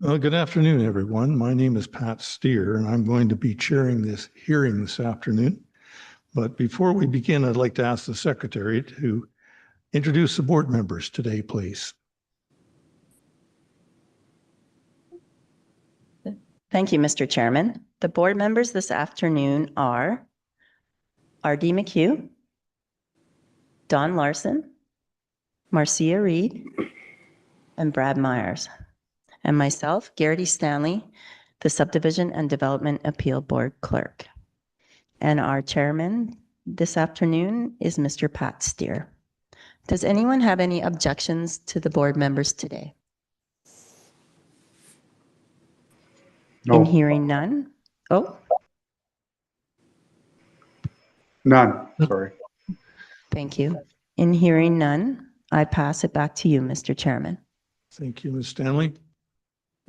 Well, good afternoon, everyone. My name is Pat Steer, and I'm going to be chairing this hearing this afternoon. But before we begin, I'd like to ask the Secretary to introduce the board members today, please. Thank you, Mr. Chairman. The board members this afternoon are R.D. McHugh, Don Larson, Marcia Reed, and Brad Myers, and myself, Garrity Stanley, the Subdivision and Development Appeal Board Clerk. And our chairman this afternoon is Mr. Pat Steer. Does anyone have any objections to the board members today? No. In hearing none. Oh, None, sorry. thank you. In hearing none, I pass it back to you, Mr. Chairman. Thank you, Ms. Stanley.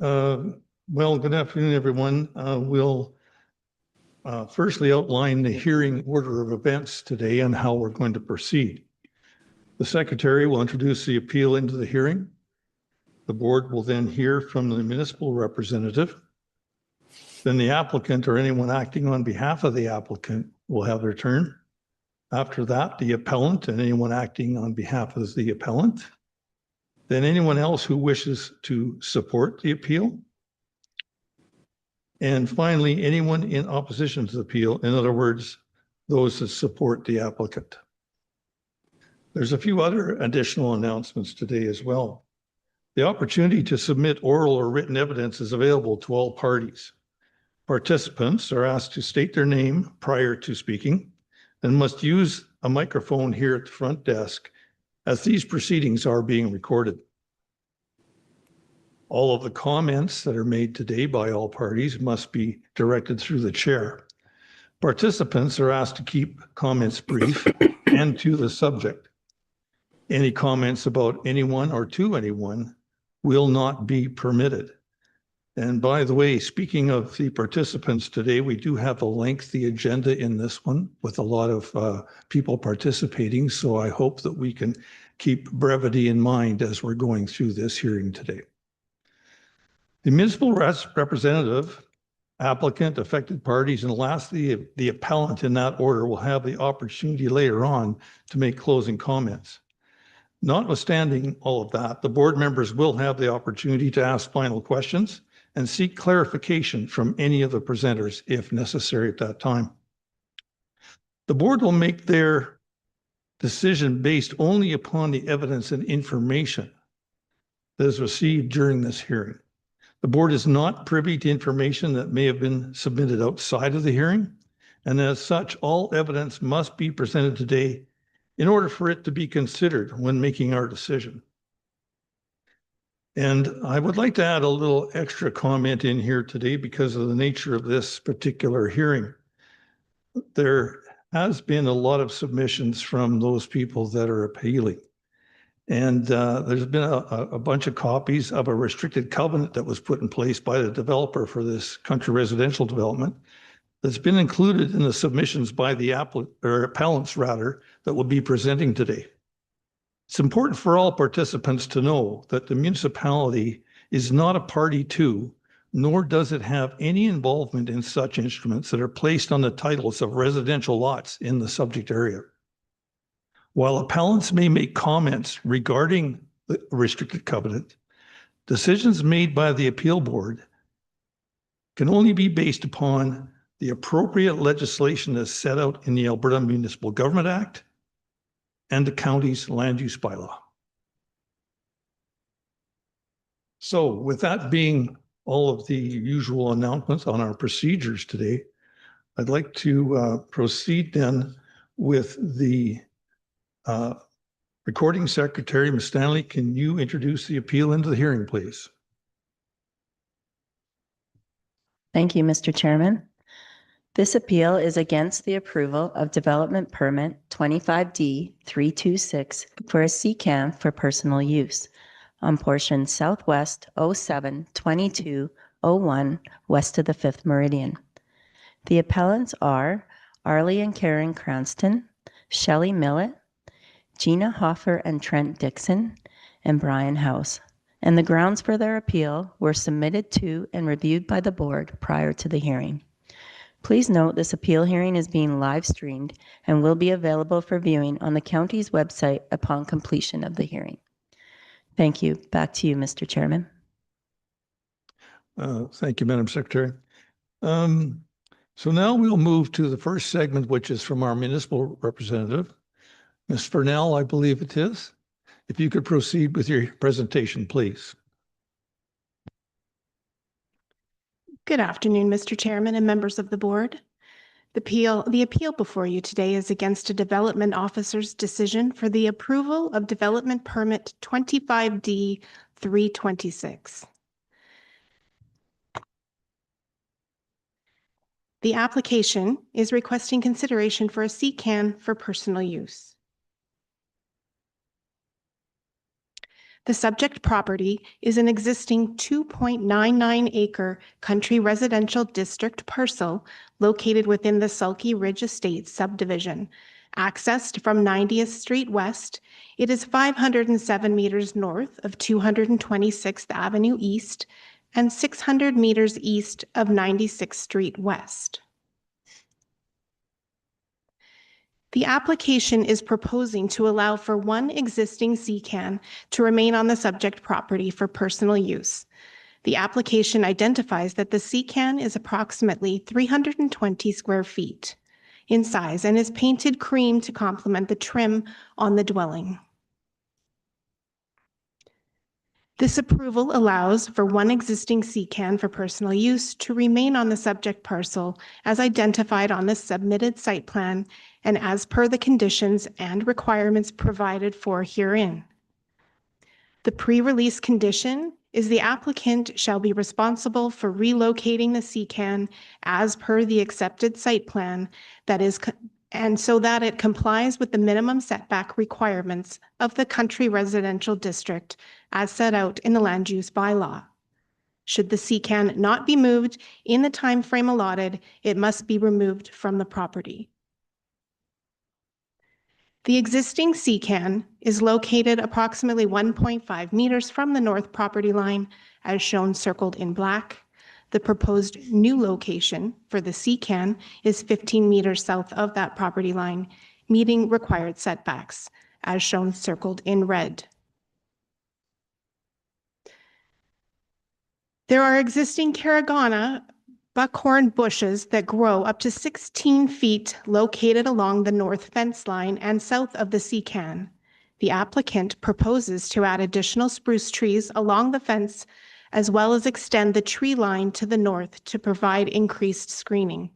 Well, good afternoon, everyone. We'll firstly outline the hearing order of events today and how we're going to proceed. The Secretary will introduce the appeal into the hearing. The board will then hear from the municipal representative. Then the applicant or anyone acting on behalf of the applicant will have their turn. After that, the appellant and anyone acting on behalf of the appellant. Then anyone else who wishes to support the appeal. And finally, anyone in opposition to the appeal, in other words, those that support the applicant. There's a few other additional announcements today as well. The opportunity to submit oral or written evidence is available to all parties. Participants are asked to state their name prior to speaking and must use a microphone here at the front desk as these proceedings are being recorded. All of the comments that are made today by all parties must be directed through the chair. Participants are asked to keep comments brief and to the subject. Any comments about anyone or to anyone will not be permitted. And by the way, speaking of the participants today, we do have a lengthy agenda in this one with a lot of people participating. So I hope that we can keep brevity in mind as we're going through this hearing today. The municipal representative, applicant, affected parties, and lastly, the appellant in that order will have the opportunity later on to make closing comments. Notwithstanding all of that, the board members will have the opportunity to ask final questions and seek clarification from any of the presenters if necessary at that time. The board will make their decision based only upon the evidence and information that is received during this hearing. The board is not privy to information that may have been submitted outside of the hearing, and as such, all evidence must be presented today in order for it to be considered when making our decision. And I would like to add a little extra comment in here today because of the nature of this particular hearing. There has been a lot of submissions from those people that are appealing. And there's been a bunch of copies of a restricted covenant that was put in place by the developer for this country residential development that's been included in the submissions by the appellants rather that will be presenting today. It's important for all participants to know that the municipality is not a party to, nor does it have any involvement in such instruments that are placed on the titles of residential lots in the subject area. While appellants may make comments regarding the restricted covenant, decisions made by the appeal board can only be based upon the appropriate legislation that's set out in the Alberta Municipal Government Act and the county's land use bylaw. So with that being all of the usual announcements on our procedures today, I'd like to proceed then with the recording secretary. Ms. Stanley, can you introduce the appeal into the hearing, please? Thank you, Mr. Chairman. This appeal is against the approval of Development Permit 25D 326 for a CCAM for personal use on portion Southwest 07-2201 west of the 5th Meridian. The appellants are Arlie and Karen Cranston, Shelley Millett, Gina Hoffer and Trent Dixon, and Brian House. and the grounds for their appeal were submitted to and reviewed by the board prior to the hearing. Please note this appeal hearing is being live streamed and will be available for viewing on the county's website upon completion of the hearing. Thank you. Back to you, Mr. Chairman. Thank you, Madam Secretary. So now we'll move to the first segment, which is from our municipal representative, Ms. Furnell, I believe it is. If you could proceed with your presentation, please. Good afternoon, Mr. Chairman and members of the board. The appeal before you today is against a development officer's decision for the approval of development permit 25D 326. The application is requesting consideration for a CCAN for personal use. The subject property is an existing 2.99 acre country residential district parcel located within the Sulky Ridge Estates subdivision. Accessed from 90th Street West, it is 507 meters north of 226th Avenue East and 600 meters east of 96th Street West. The application is proposing to allow for one existing CCAN to remain on the subject property for personal use. The application identifies that the CCAN is approximately 320 square feet in size and is painted cream to complement the trim on the dwelling. This approval allows for one existing CCAN for personal use to remain on the subject parcel as identified on the submitted site plan and as per the conditions and requirements provided for herein. The pre-release condition is the applicant shall be responsible for relocating the CCAN as per the accepted site plan and so that it complies with the minimum setback requirements of the country residential district as set out in the land use bylaw. Should the CCAN not be moved in the time frame allotted, it must be removed from the property. The existing CCAN is located approximately 1.5 meters from the north property line, as shown circled in black. The proposed new location for the CCAN is 15 meters south of that property line, meeting required setbacks, as shown circled in red. There are existing Caragana buckhorn bushes that grow up to 16 feet located along the north fence line and south of the CCAN. The applicant proposes to add additional spruce trees along the fence as well as extend the tree line to the north to provide increased screening.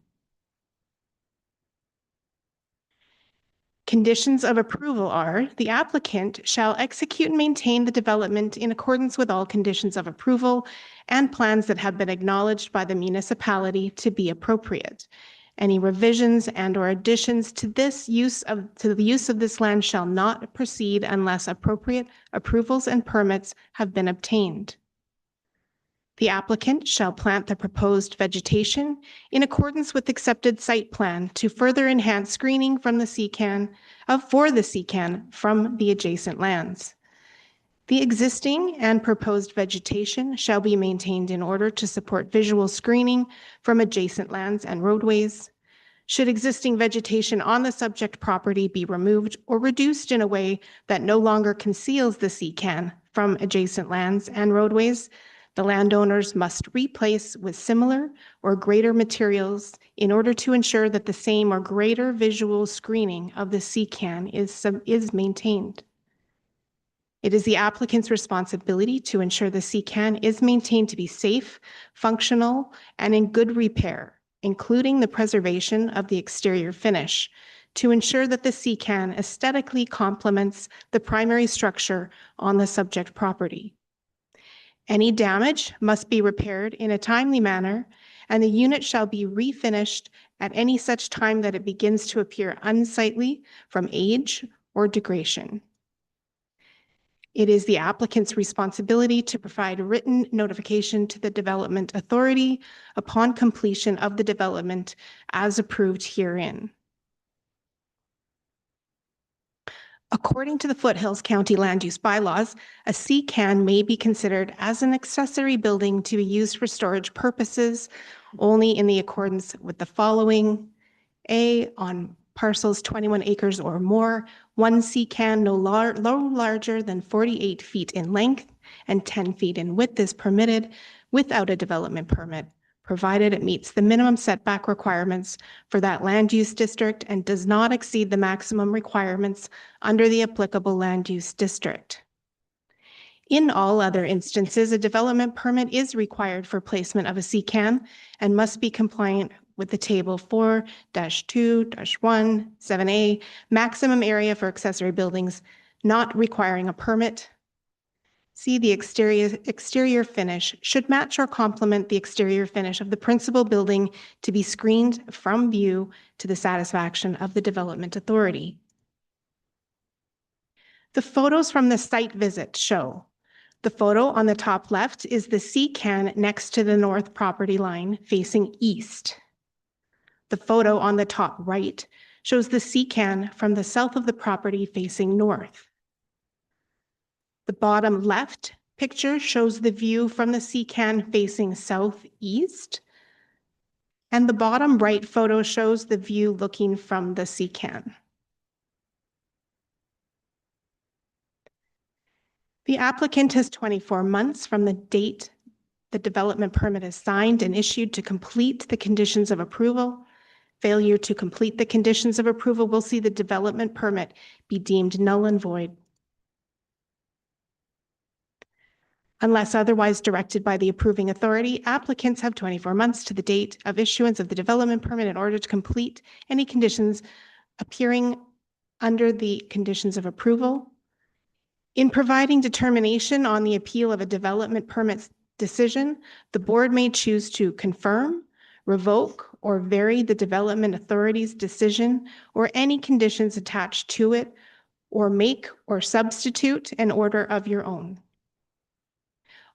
Conditions of approval are the applicant shall execute and maintain the development in accordance with all conditions of approval and plans that have been acknowledged by the municipality to be appropriate. Any revisions and/or additions to the use of this land shall not proceed unless appropriate approvals and permits have been obtained. The applicant shall plant the proposed vegetation in accordance with accepted site plan to further enhance screening from the CCAN for the CCAN from the adjacent lands. The existing and proposed vegetation shall be maintained in order to support visual screening from adjacent lands and roadways. Should existing vegetation on the subject property be removed or reduced in a way that no longer conceals the CCAN from adjacent lands and roadways, the landowners must replace with similar or greater materials in order to ensure that the same or greater visual screening of the CCAN is maintained. It is the applicant's responsibility to ensure the CCAN is maintained to be safe, functional, and in good repair, including the preservation of the exterior finish, to ensure that the CCAN aesthetically complements the primary structure on the subject property. Any damage must be repaired in a timely manner, and the unit shall be refinished at any such time that it begins to appear unsightly from age or degradation. It is the applicant's responsibility to provide written notification to the Development Authority upon completion of the development as approved herein. According to the Foothills County Land Use Bylaws, a CCAN may be considered as an accessory building to be used for storage purposes only in the accordance with the following. A, on parcels 21 acres or more, one CCAN no larger than 48 feet in length and 10 feet in width is permitted without a development permit, provided it meets the minimum setback requirements for that land use district and does not exceed the maximum requirements under the applicable land use district. In all other instances, a development permit is required for placement of a CCAN and must be compliant with the table 4-2-1, 7A, maximum area for accessory buildings not requiring a permit. See, the exterior finish should match or complement the exterior finish of the principal building to be screened from view to the satisfaction of the development authority. The photos from the site visit show the photo on the top left is the CCAN next to the north property line facing east. The photo on the top right shows the CCAN from the south of the property facing north. The bottom left picture shows the view from the CCAN facing southeast, and the bottom right photo shows the view looking from the CCAN. The applicant has 24 months from the date the development permit is signed and issued to complete the conditions of approval. Failure to complete the conditions of approval will see the development permit be deemed null and void. Unless otherwise directed by the approving authority, applicants have 24 months to the date of issuance of the development permit in order to complete any conditions appearing under the conditions of approval. In providing determination on the appeal of a development permit decision, the board may choose to confirm, revoke, or vary the development authority's decision or any conditions attached to it, or make or substitute an order of your own.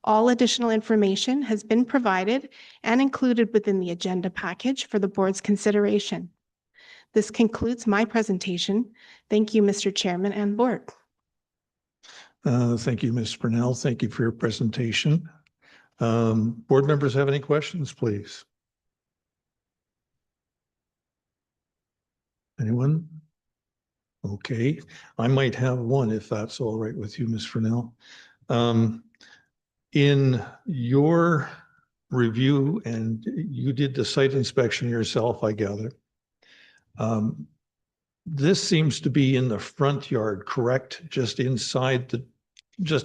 All additional information has been provided and included within the agenda package for the board's consideration. This concludes my presentation. Thank you, Mr. Chairman and board. Thank you, Ms. Purnell. Thank you for your presentation. Board members have any questions, please? Anyone? Okay, I might have one if that's all right with you, Ms. Purnell. In your review, and you did the site inspection yourself, I gather. This seems to be in the front yard, correct? Just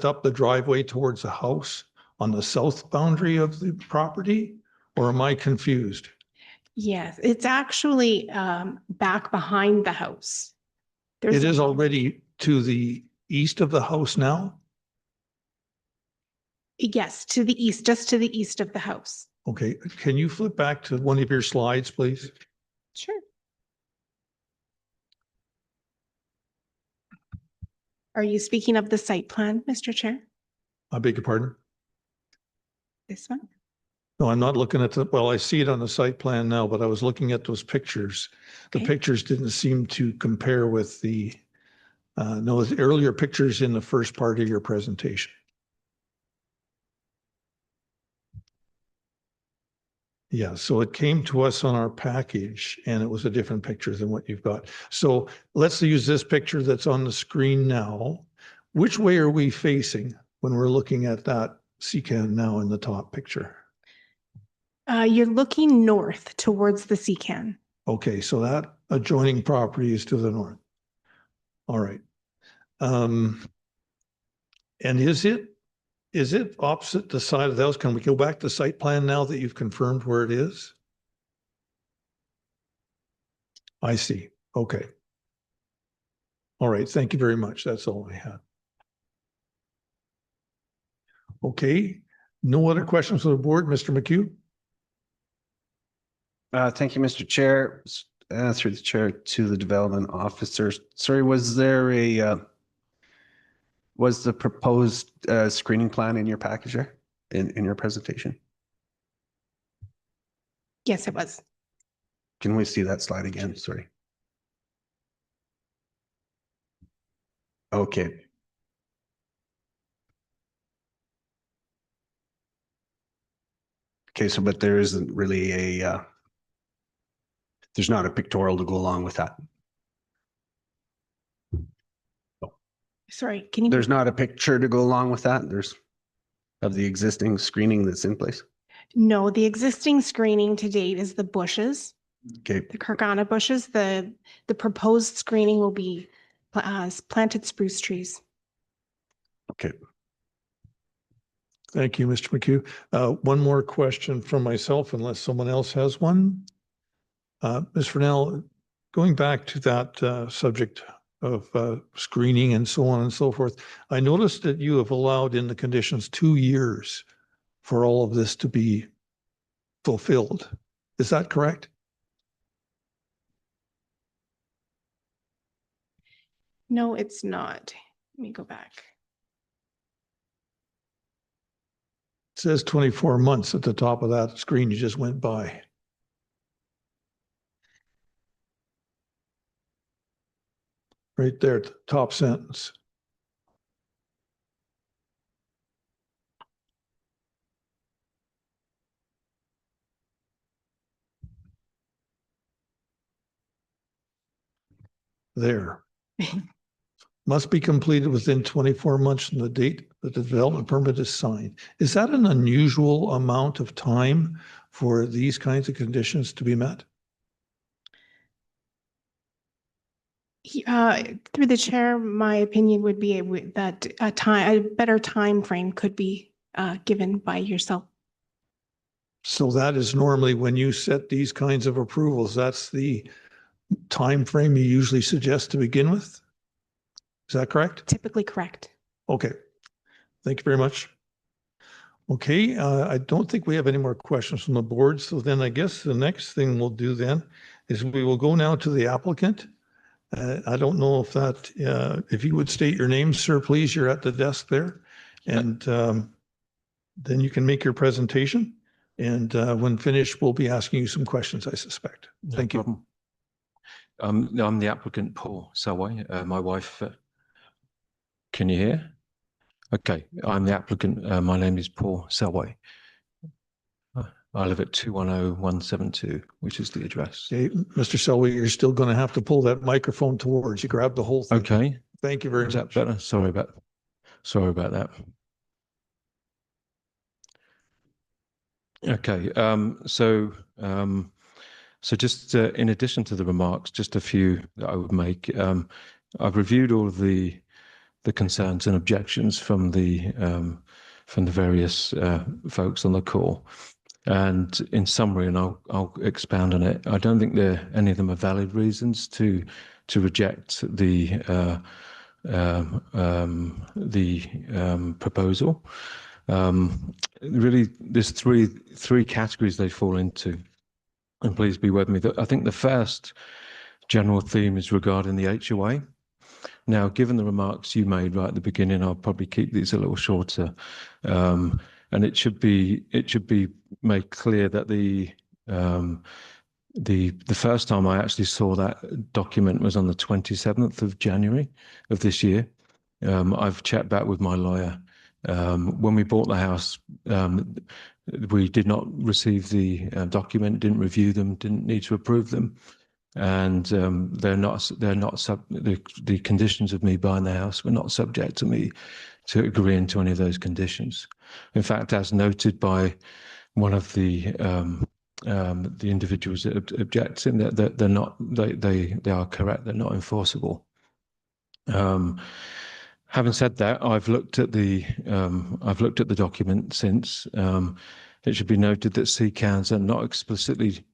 up the driveway towards the house on the south boundary of the property? Or am I confused? Yes, it's actually back behind the house. It is already to the east of the house now? Yes, to the east, just to the east of the house. Okay, can you flip back to one of your slides, please? Sure. Are you speaking of the site plan, Mr. Chair? I beg your pardon? This one? No, I'm not looking at well, I see it on the site plan now, but I was looking at those pictures. The Okay. pictures didn't seem to compare with the earlier pictures in the first part of your presentation. Yeah, so it came to us on our package and it was a different picture than what you've got. So let's use this picture that's on the screen now. Which way are we facing when we're looking at that CCAN now in the top picture? You're looking north towards the CCAN. Okay, so that adjoining property is to the north. All right. And is it opposite the side of the house? Can we go back to site plan now that you've confirmed where it is? I see. Okay. All right. Thank you very much. That's all I had. Okay. No other questions from the board, Mr. McHugh? Thank you, Mr. Chair. Through the chair to the development officer. Sorry, was the proposed screening plan in your package there, in your presentation? Yes, it was. Can we see that slide again? Sorry. Okay. Okay, so but there isn't really a, there's not a pictorial to go along with that. Sorry, can you? There's not a picture to go along with that. There's of the existing screening that's in place. No, the existing screening to date is the bushes, Okay, the Cargana bushes. The proposed screening will be planted spruce trees. okay. Thank you, Mr. McHugh. One more question from myself, unless someone else has one. Ms. Fernell, going back to that subject of screening and so on and so forth, I noticed that you have allowed in the conditions 2 years for all of this to be fulfilled. Is that correct? No, it's not. Let me go back. It says 24 months at the top of that screen you just went by. Right there at the top sentence. There. Must be completed within 24 months from the date that the development permit is signed. Is that an unusual amount of time for these kinds of conditions to be met? Through the chair, my opinion would be that a better time frame could be given by yourself. So that is normally when you set these kinds of approvals, that's the time frame you usually suggest to begin with? Is that correct? Typically correct. Okay. Thank you very much. Okay, I don't think we have any more questions from the board. So then I guess the next thing we'll do then is we will go now to the applicant. I don't know if that, if you would state your name, sir, please, you're at the desk there. And then you can make your presentation. And when finished, we'll be asking you some questions, I suspect. Thank you. No, I'm the applicant, Paul Selway. My wife, can you hear? Okay, I'm the applicant. My name is Paul Selway. I live at 210172, which is the address. Okay, Mr. Selway, you're still going to have to pull that microphone towards you. Grab the whole thing. Okay, Thank you very is much. that better? Sorry about that. Okay, so just in addition to the remarks, just a few that I would make. I've reviewed all of the concerns and objections from the various folks on the call, and in summary, and I'll expound on it. I don't think any of them are valid reasons to reject the proposal. Really, there's three categories they fall into, and please be with me. I think the first general theme is regarding the HOA. Now, given the remarks you made right at the beginning, I'll probably keep these a little shorter, and it should be made clear that the first time I actually saw that document was on the 27th of January of this year. I've checked back with my lawyer. When we bought the house, we did not receive the document, didn't review them, didn't need to approve them, and the conditions of me buying the house were not subject to me to agreeing to any of those conditions. In fact, as noted by one of the individuals that objecting, that they're not, they are correct, they're not enforceable. Having said that, I've looked at the document since. It should be noted that CCANs are not explicitly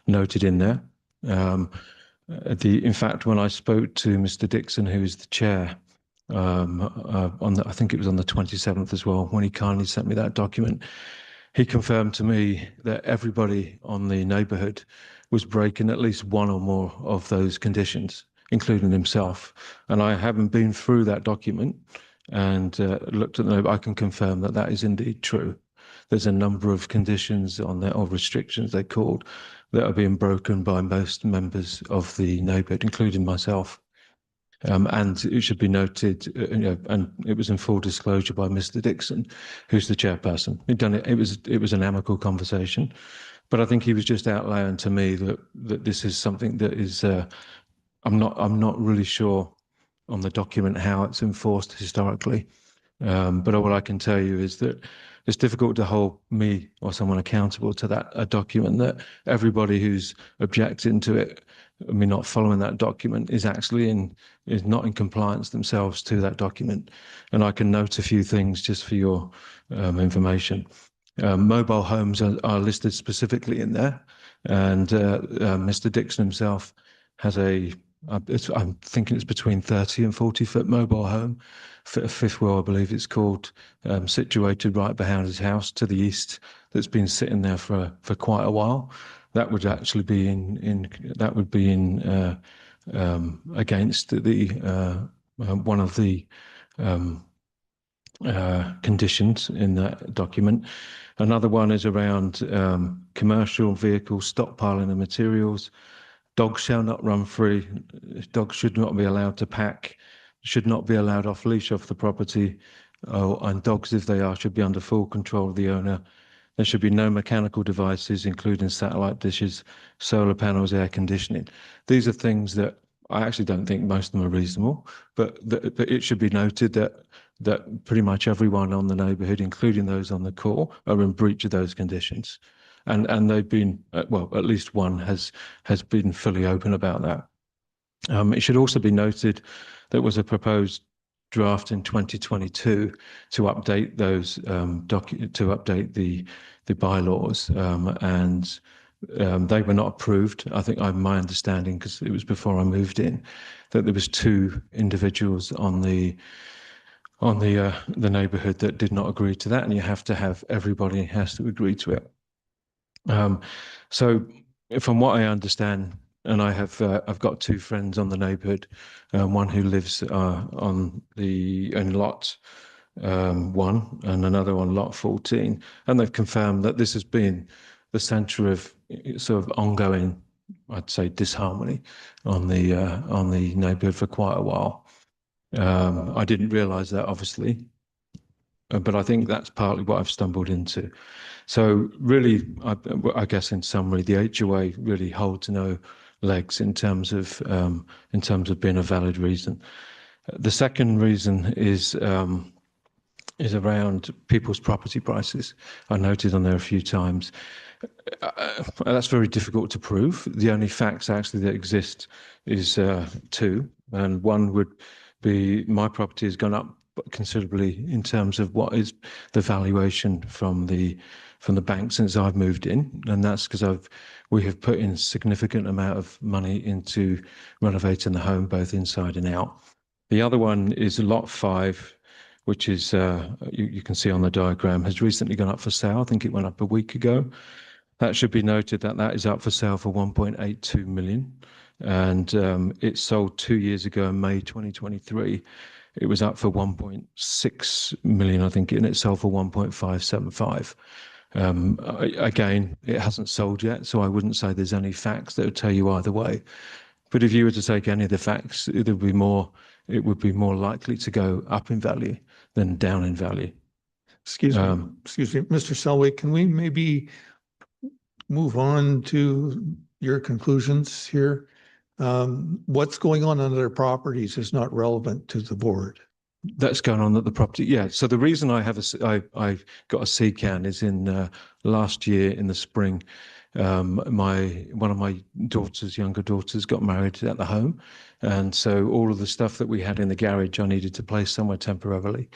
noted in there. In fact, when I spoke to Mr. Dixon, who is the chair, I think it was on the 27th as well, when he kindly sent me that document, he confirmed to me that everybody on the neighbourhood was breaking at least one or more of those conditions, including himself. And I haven't been through that document and looked at the, I can confirm that that is indeed true. There's a number of conditions on there, or restrictions they're called, that are being broken by most members of the neighbourhood, including myself. And it should be noted, and it was in full disclosure by Mr. Dixon, who's the chairperson. He'd done it. It was an amicable conversation, but I think he was just outlaying to me that this is something that is. I'm not really sure on the document how it's enforced historically. But all I can tell you is that it's difficult to hold me or someone accountable to a document that everybody who's objecting to it, not following that document, is not in compliance themselves to that document. And I can note a few things just for your information. Mobile homes are listed specifically in there, and Mr. Dixon himself has I'm thinking it's between 30 and 40-foot mobile home, fifth wheel, I believe it's called, situated right behind his house to the east. That's been sitting there for quite a while. That would actually be against the one of the conditions in that document. Another one is around commercial vehicle stockpiling of materials. Dogs shall not run free. Dogs should not be allowed to pack, should not be allowed off leash off the property. And dogs, if they are, should be under full control of the owner. There should be no mechanical devices, including satellite dishes, solar panels, air conditioning. These are things that I actually don't think most of them are reasonable, but it should be noted that pretty much everyone on the neighbourhood, including those on the call, are in breach of those conditions. And they've been, well, at least one has been fully open about that. It should also be noted there was a proposed draft in 2022 to update those to update the bylaws, and they were not approved. I think my understanding, because it was before I moved in, that there was 2 individuals on the neighbourhood that did not agree to that, and you have to have everybody has to agree to it. So from what I understand, and I've got 2 friends on the neighbourhood, one who lives in lot 1 and another on lot 14, and they've confirmed that this has been the centre of sort of ongoing, I'd say, disharmony on the neighbourhood for quite a while. I didn't realise that, obviously, but I think that's partly what I've stumbled into. So really, I guess in summary, the HOA really holds no legs in terms of being a valid reason. The second reason is around people's property prices. I noted on there a few times. That's very difficult to prove. The only facts actually that exist is 2, and one would be my property has gone up considerably in terms of what is the valuation from the bank since I've moved in, and that's because we have put in significant amount of money into renovating the home, both inside and out. The other one is lot 5, which is you can see on the diagram, has recently gone up for sale. I think it went up a week ago. That should be noted that is up for sale for 1.82 million, and it sold 2 years ago in May 2023. It was up for 1.6 million, I think, and it sold for 1.575. Again, it hasn't sold yet, so I wouldn't say there's any facts that would tell you either way. But if you were to take any of the facts, it would be more likely to go up in value than down in value. Excuse me, Mr. Selway, can we maybe move on to your conclusions here? What's going on other properties is not relevant to the board. That's going on at the property. Yeah. So the reason I got a CCAN is in last year in the spring, one of my younger daughters got married at the home. And so all of the stuff that we had in the garage, I needed to place somewhere temporarily.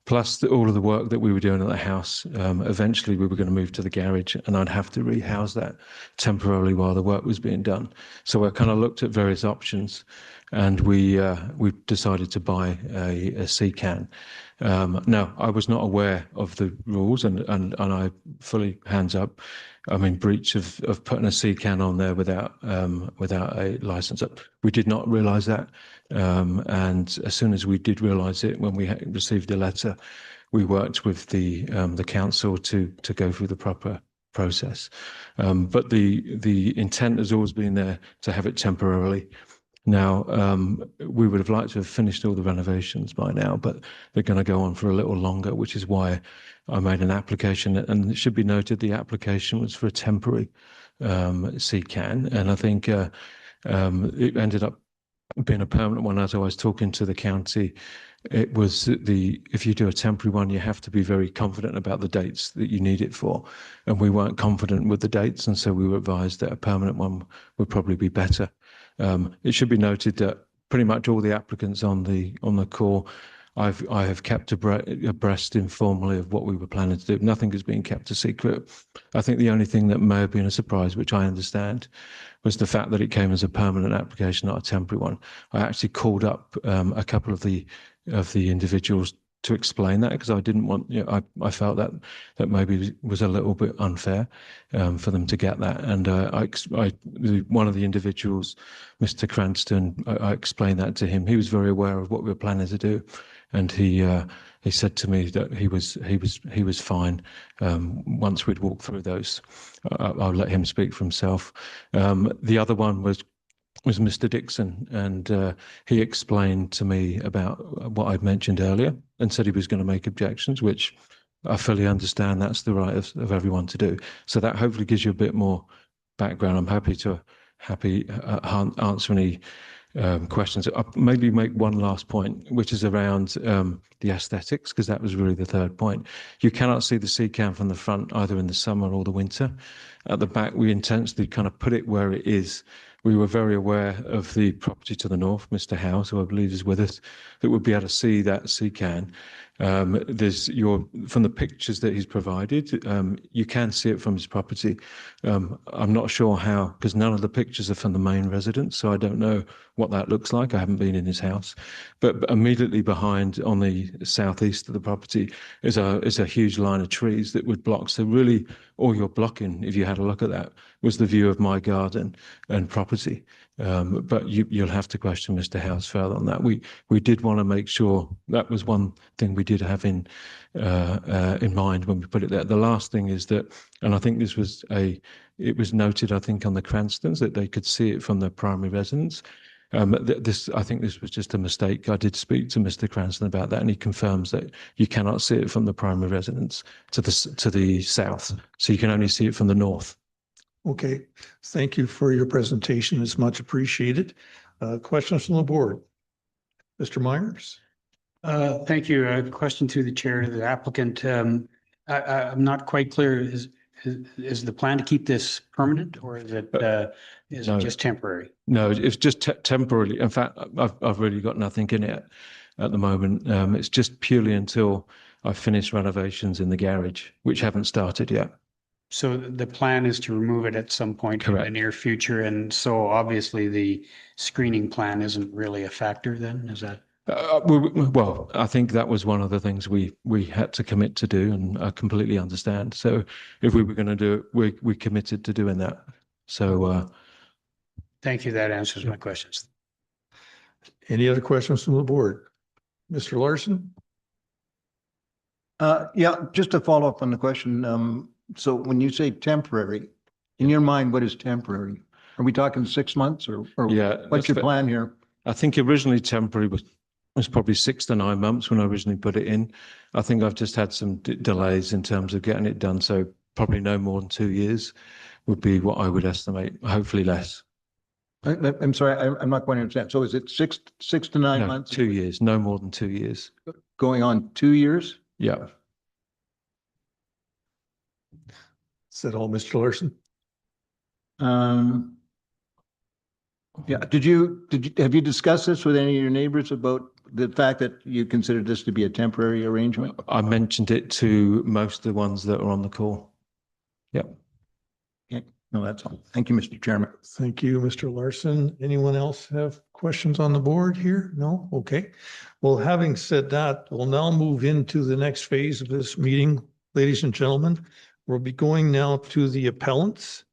Plus all of the work that we were doing at the house. Eventually we were going to move to the garage, and I'd have to rehouse that temporarily while the work was being done. So I kind of looked at various options, and we decided to buy a CCAN. Now, I was not aware of the rules, and I fully, hands up, I'm in breach of putting a CCAN on there without a license. We did not realise that, and as soon as we did realise it, when we received the letter, we worked with the council to go through the proper process. But the intent has always been there to have it temporarily. Now, we would have liked to have finished all the renovations by now, but they're going to go on for a little longer, which is why I made an application. And it should be noted, the application was for a temporary CCAN, and I think it ended up being a permanent one. As I was talking to the county, it was if you do a temporary one, you have to be very confident about the dates that you need it for, and we weren't confident with the dates, and so we were advised that a permanent one would probably be better. It should be noted that pretty much all the applicants on the call, I have kept abreast informally of what we were planning to do. Nothing has been kept a secret. I think the only thing that may have been a surprise, which I understand, was the fact that it came as a permanent application, not a temporary one. I actually called up a couple of the individuals to explain that, because I didn't want, I felt that maybe was a little bit unfair for them to get that. And one of the individuals, Mr. Cranston, I explained that to him. He was very aware of what we were planning to do, and he said to me that he was fine once we'd walked through those. I'll let him speak for himself. The other one was Mr. Dixon, and he explained to me about what I'd mentioned earlier and said he was going to make objections, which I fully understand. That's the right of everyone to do. So that hopefully gives you a bit more background. I'm happy to answer any questions. I'll maybe make one last point, which is around the aesthetics, because that was really the third point. You cannot see the CCAN from the front, either in the summer or the winter. At the back, we intentionally kind of put it where it is. We were very aware of the property to the north, Mr. House, who I believe is with us, that would be able to see that CCAN. From the pictures that he's provided, you can see it from his property. I'm not sure how, because none of the pictures are from the main residence, so I don't know what that looks like. I haven't been in his house, but immediately behind, on the southeast of the property, is a huge line of trees that would block. So really, all you're blocking, if you had a look at that, was the view of my garden and property. But you'll have to question Mr. House further on that. We did want to make sure that was one thing we did have in mind when we put it there. The last thing is that, and I think it was noted, I think, on the Cranstons, that they could see it from their primary residence. I think this was just a mistake. I did speak to Mr. Cranston about that, and he confirms that you cannot see it from the primary residence to the south. So you can only see it from the north. Okay, thank you for your presentation. It's much appreciated. Questions from the board? Mr. Myers? Thank you. A question to the chair, to the applicant. I'm not quite clear. Is the plan to keep this permanent, or is it No. just temporary? No, it's just temporarily. In fact, I've really got nothing in it at the moment. It's just purely until I finish renovations in the garage, which haven't started yet. So the plan is to remove it at some point in Correct. the near future, and so obviously the screening plan isn't really a factor then, is that? Well, I think that was one of the things we had to commit to do, and I completely understand. So if we were going to do it, we committed to doing that. So Thank you. That answers my questions. Any other questions from the board? Mr. Larson? Yeah, just to follow up on the question. So when you say temporary, in your mind, what is temporary? Are we talking 6 months or Yeah, what's your plan here? I think originally temporary was probably 6 to 9 months when I originally put it in. I think I've just had some delays in terms of getting it done. So probably no more than 2 years would be what I would estimate, hopefully less. I'm sorry, I'm not quite understand. So is it six to 9 No, months? 2 years, no more than 2 years. Going on 2 years? Yeah. Is that all, Mr. Larson? Yeah, have you discussed this with any of your neighbors about the fact that you consider this to be a temporary arrangement? I mentioned it to most of the ones that are on the call. Yep. Okay, no, that's all. Thank you, Mr. Chairman. Thank you, Mr. Larson. Anyone else have questions on the board here? No? Okay. Well, having said that, we'll now move into the next phase of this meeting. Ladies and gentlemen, we'll be going now to the appellants.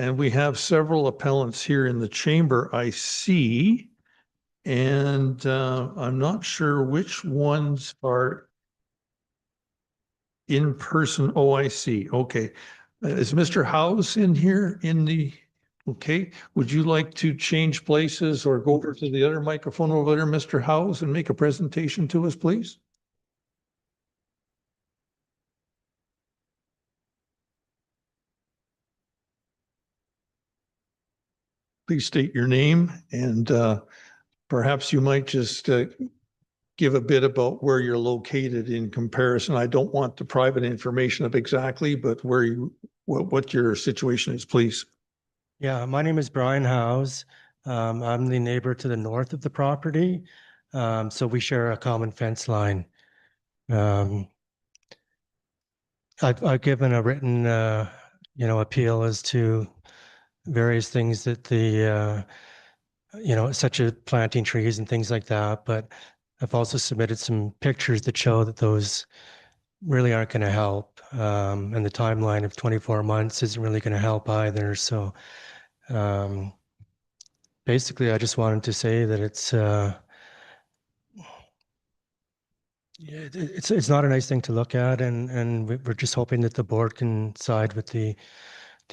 And we have several appellants here in the chamber, I see. And I'm not sure which ones are in person. Oh, I see. Okay. Is Mr. House in here in the Okay, would you like to change places or go over to the other microphone over there, Mr. Howes, and make a presentation to us, please? Please state your name and perhaps you might just give a bit about where you're located in comparison. I don't want the private information of exactly, but where you, what your situation is, please. Yeah, my name is Brian Howes. I'm the neighbor to the north of the property. So we share a common fence line. I've given a written, appeal as to various things that such as planting trees and things like that. But I've also submitted some pictures that show that those really aren't going to help. And the timeline of 24 months isn't really going to help either. So basically, I just wanted to say that it's not a nice thing to look at, and we're just hoping that the board can side with the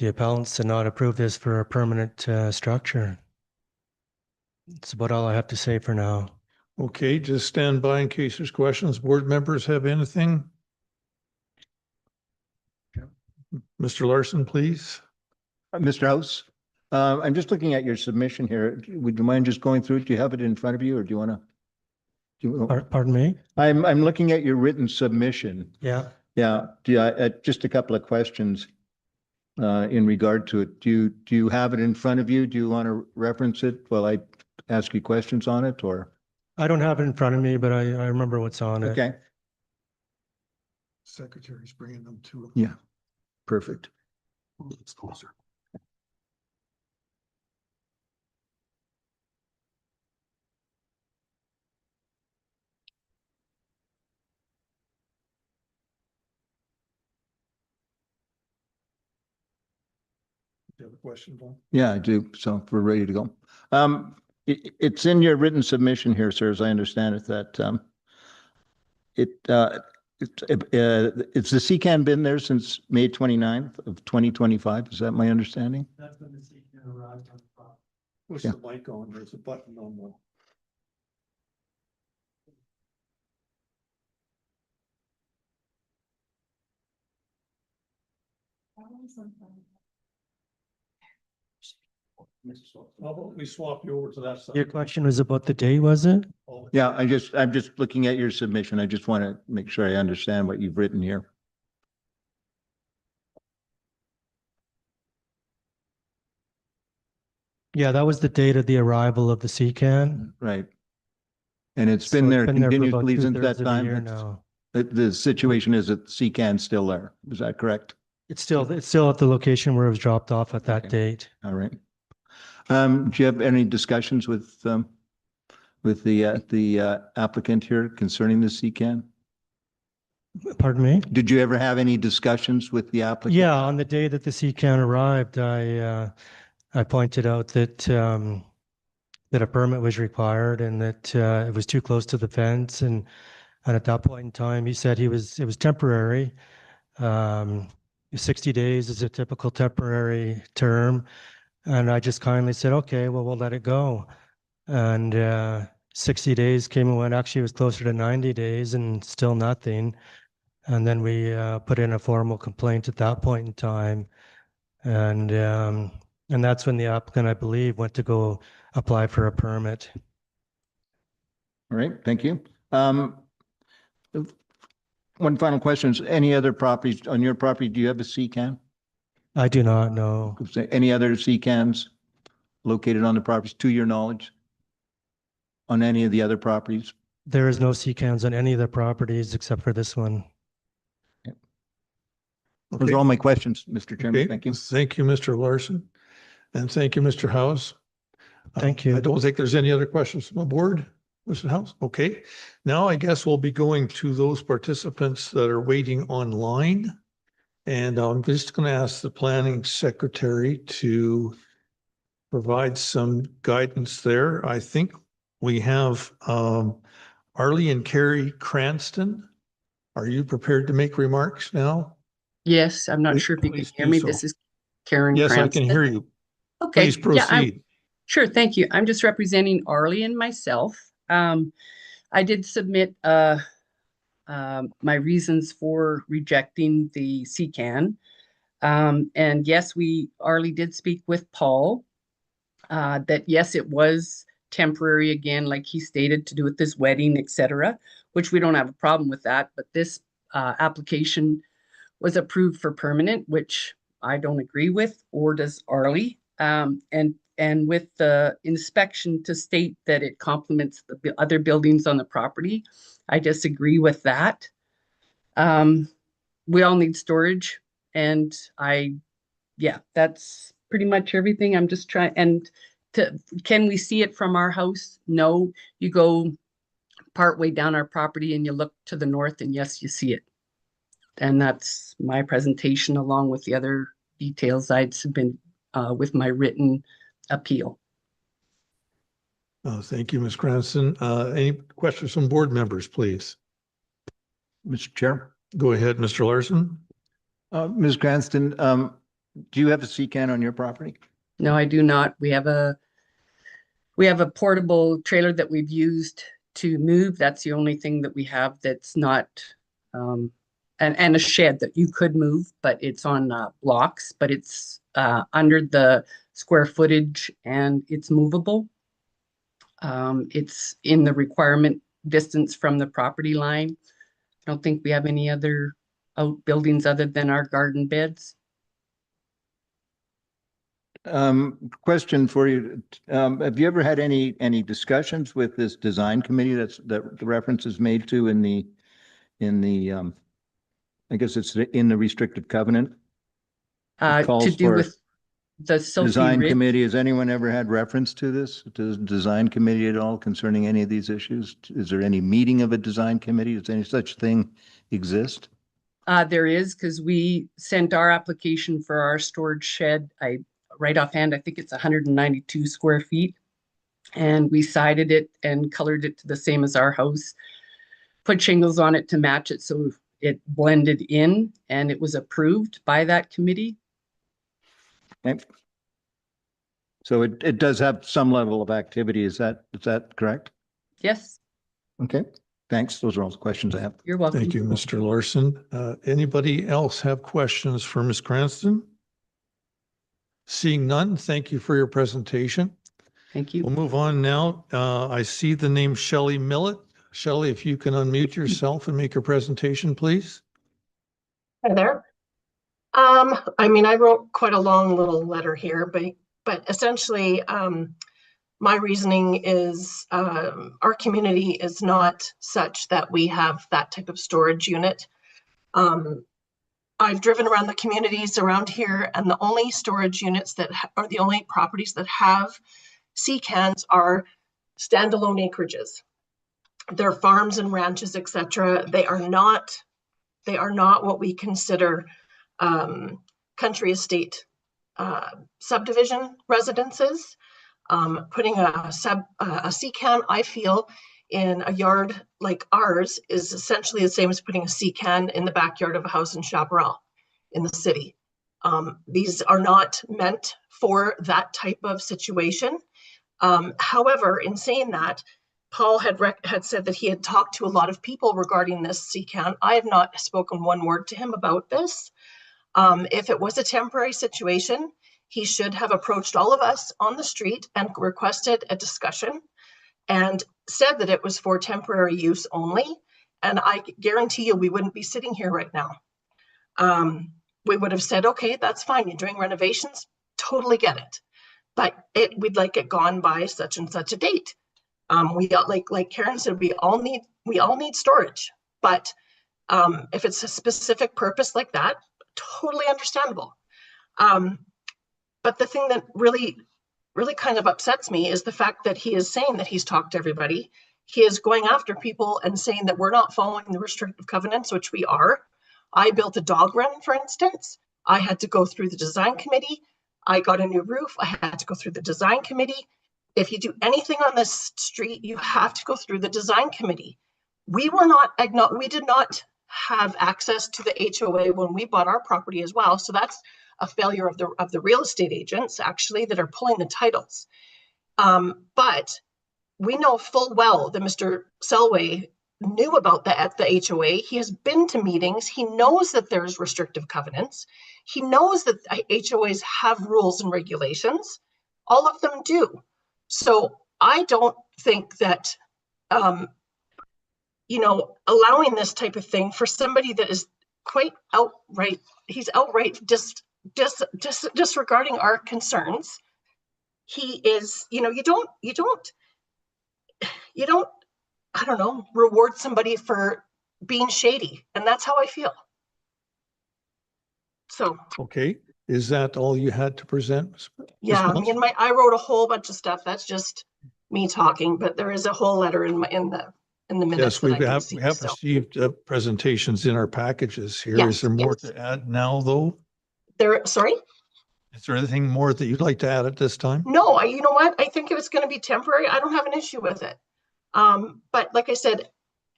appellants and not approve this for a permanent structure. That's about all I have to say for now. Okay, just stand by in case there's questions. Board members have anything? Mr. Larson, please. Mr. House, I'm just looking at your submission here. Would you mind just going through it? Do you have it in front of you or do you want to? Pardon me? I'm looking at your written submission. Yeah. Yeah, just a couple of questions in regard to it. Do you have it in front of you? Do you want to reference it while I ask you questions on it, or? I don't have it in front of me, but I remember what's on it. Okay, Secretary's bringing them to. yeah, perfect. It's closer. Do you have a question, Paul? Yeah, I do. So we're ready to go. It's in your written submission here, sir, as I understand it, that it's the CCAN been there since May 29th of 2025. Is that my understanding? That's when the CCAN arrived on the property. Push Yeah. the mic on. There's a button on the. How about we swap you over to that side? Your question was about the day, was it? Yeah, I'm just looking at your submission. I just want to make sure I understand what you've written here. Yeah, that was the date of the arrival of the CCAN. Right. And it's So been there for about continuously since 2/3 that of the time. year It's- now. The situation is that CCAN's still there. Is that correct? It's still at the location where it was dropped off at that Okay. date. All right. Do you have any discussions with the applicant here concerning the CCAN? Pardon me? Did you ever have any discussions with the applicant? Yeah, on the day that the CCAN arrived, I pointed out that that a permit was required and that it was too close to the fence. And at that point in time, he said it was temporary. 60 days is a typical temporary term. And I just kindly said, okay, well, we'll let it go. And 60 days came and went. Actually, it was closer to 90 days and still nothing. And then we put in a formal complaint at that point in time. And that's when the applicant, I believe, went to go apply for a permit. All right, thank you. One final question is, any other properties on your property, do you have a CCAN? I do not know. Any other CCANs located on the properties to your knowledge? On any of the other properties? There is no CCANs on any of the properties except for this one. Those are all my questions, Mr. Chairman. Okay, Thank you. Thank you, Mr. Larson. And thank you, Mr. House. Thank you. I don't think there's any other questions from the board, Mr. House. Okay. Now I guess we'll be going to those participants that are waiting online. And I'm just going to ask the planning secretary to provide some guidance there. I think we have Arlie and Carrie Cranston. Are you prepared to make remarks now? Yes, I'm not Please- sure if you can please hear do me. so. This is Karen Yes, I Cranston. can hear you. Okay. Please proceed. Sure, thank you. I'm just representing Arlie and myself. I did submit my reasons for rejecting the CCAN. And yes, Arlie did speak with Paul, that yes, it was temporary again, like he stated, to do with this wedding, etc., which we don't have a problem with that. But this application was approved for permanent, which I don't agree with, or does Arlie. And with the inspection to state that it complements the other buildings on the property, I disagree with that. We all need storage, and yeah, that's pretty much everything. I'm just trying, can we see it from our house? No, you go partway down our property and you look to the north, and yes, you see it. And that's my presentation, along with the other details I'd submit with my written appeal. Thank you, Ms. Cranston. Any questions from board members, please? Mr. Chair. Go ahead, Mr. Larson. Ms. Cranston, do you have a CCAN on your property? No, I do not. We have a portable trailer that we've used to move. That's the only thing that we have that's not, and a shed that you could move, but it's on blocks, but it's under the square footage and it's movable. It's in the requirement distance from the property line. I don't think we have any other outbuildings other than our garden beds. Question for you. Have you ever had any discussions with this design committee that the reference is made to in the I guess it's in the restrictive covenant? To do with the Sophie design Ridge. committee. Has anyone ever had reference to this, to the design committee at all concerning any of these issues? Is there any meeting of a design committee? Does any such thing exist? There is, because we sent our application for our storage shed. Right offhand, I think it's 192 square feet. And we sided it and colored it to the same as our house, put shingles on it to match it so it blended in, and it was approved by that committee. Okay. So it does have some level of activity. Is that correct? Yes, Okay. Thanks. Those are all the questions I have. you're welcome. Thank you, Mr. Larson. Anybody else have questions for Ms. Cranston? Seeing none, thank you for your presentation. Thank you. We'll move on now. I see the name Shelley Millett. Shelley, if you can unmute yourself and make your presentation, please. Hi there. I mean, I wrote quite a long little letter here, but essentially, my reasoning is our community is not such that we have that type of storage unit. I've driven around the communities around here, and the only storage units that are the only properties that have CCANs are standalone acreages. They're farms and ranches, etc. They are not what we consider country estate subdivision residences. Putting a CCAN, I feel, in a yard like ours is essentially the same as putting a CCAN in the backyard of a house in Chaparral in the city. These are not meant for that type of situation. However, in saying that, Paul had said that he had talked to a lot of people regarding this CCAN. I have not spoken one word to him about this. If it was a temporary situation, he should have approached all of us on the street and requested a discussion and said that it was for temporary use only. And I guarantee you we wouldn't be sitting here right now. We would have said, okay, that's fine. You're doing renovations, totally get it. But we'd like it gone by such and such a date. We got like Karen said, we all need storage. But if it's a specific purpose like that, totally understandable. But the thing that really kind of upsets me is the fact that he is saying that he's talked to everybody. He is going after people and saying that we're not following the restrictive covenants, which we are. I built a dog run, for instance. I had to go through the design committee. I got a new roof. I had to go through the design committee. If you do anything on this street, you have to go through the design committee. We did not have access to the HOA when we bought our property as well. So that's a failure of the real estate agents actually that are pulling the titles. But we know full well that Mr. Selway knew about that at the HOA. He has been to meetings. He knows that there's restrictive covenants. He knows that HOAs have rules and regulations. All of them do. So I don't think that, allowing this type of thing for somebody that is quite outright, he's outright disregarding our concerns. He is, you don't, I don't know, reward somebody for being shady. And that's how I feel. So. Okay. Is that all you had to present? Ms. Yeah, I Mills? mean, I wrote a whole bunch of stuff. That's just me talking, but there is a whole letter in the minutes. Yes, that I we can have, see, we have so. received presentations in our packages here. Yes, Is there more yes. to add now, though? Sorry? Is there anything more that you'd like to add at this time? No, you know what? I think if it's going to be temporary, I don't have an issue with it. But like I said,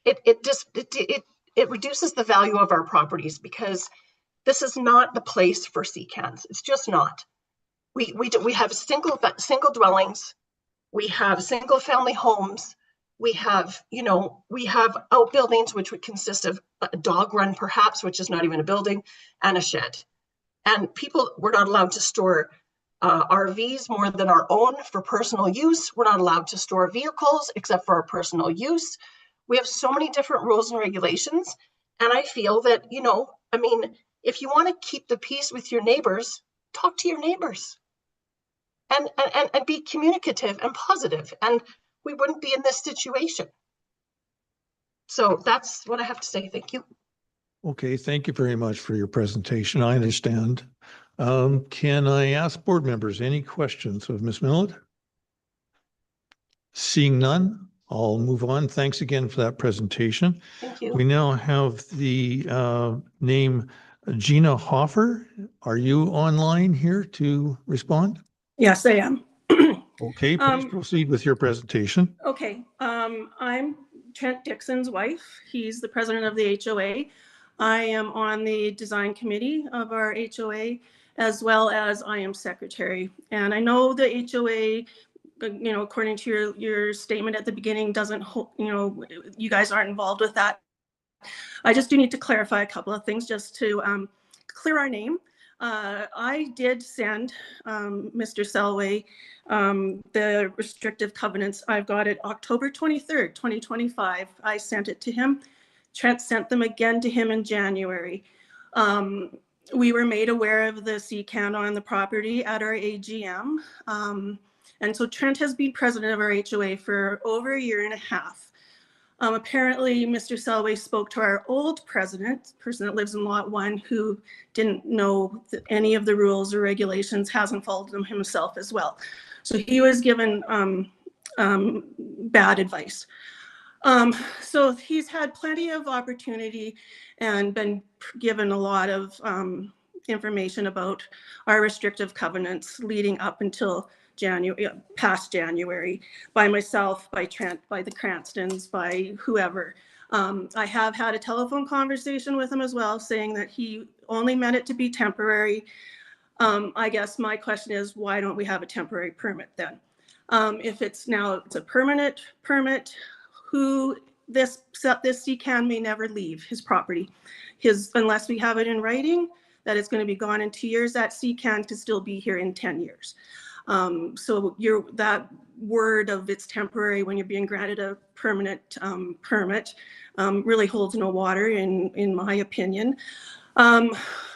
it reduces the value of our properties because this is not the place for CCANs. It's just not. We have single dwellings. We have single family homes. We have outbuildings, which would consist of a dog run, perhaps, which is not even a building, and a shed. And we're not allowed to store RVs more than our own for personal use. We're not allowed to store vehicles except for our personal use. We have so many different rules and regulations. And I feel that, if you want to keep the peace with your neighbors, talk to your neighbors and be communicative and positive, and we wouldn't be in this situation. So that's what I have to say. Thank you. Okay, thank you very much for your presentation. I understand. Can I ask board members any questions of Ms. Millett? Seeing none, I'll move on. Thanks again for that presentation. Thank you. We now have the name Gina Hoffer. Are you online here to respond? Yes, I am. Okay, please proceed with your presentation. Okay, I'm Trent Dixon's wife. He's the president of the HOA. I am on the design committee of our HOA, as well as I am secretary. And I know the HOA, according to your statement at the beginning, doesn't, you guys aren't involved with that. I just do need to clarify a couple of things just to clear our name. I did send Mr. Selway the restrictive covenants. I've got it October 23rd, 2025. I sent it to him. Trent sent them again to him in January. We were made aware of the CCAN on the property at our AGM. And so Trent has been president of our HOA for over a year and a half. Apparently, Mr. Selway spoke to our old president, person that lives in Lot 1, who didn't know any of the rules or regulations, hasn't followed them himself as well. So he was given bad advice. So he's had plenty of opportunity and been given a lot of information about our restrictive covenants leading up until past January, by myself, by Trent, by the Cranstons, by whoever. I have had a telephone conversation with him as well, saying that he only meant it to be temporary. I guess my question is, why don't we have a temporary permit then? If it's a permanent permit, this CCAN may never leave his property. Unless we have it in writing that it's going to be gone in 2 years, that CCAN could still be here in 10 years. So that word of it's temporary when you're being granted a permanent permit really holds no water in my opinion.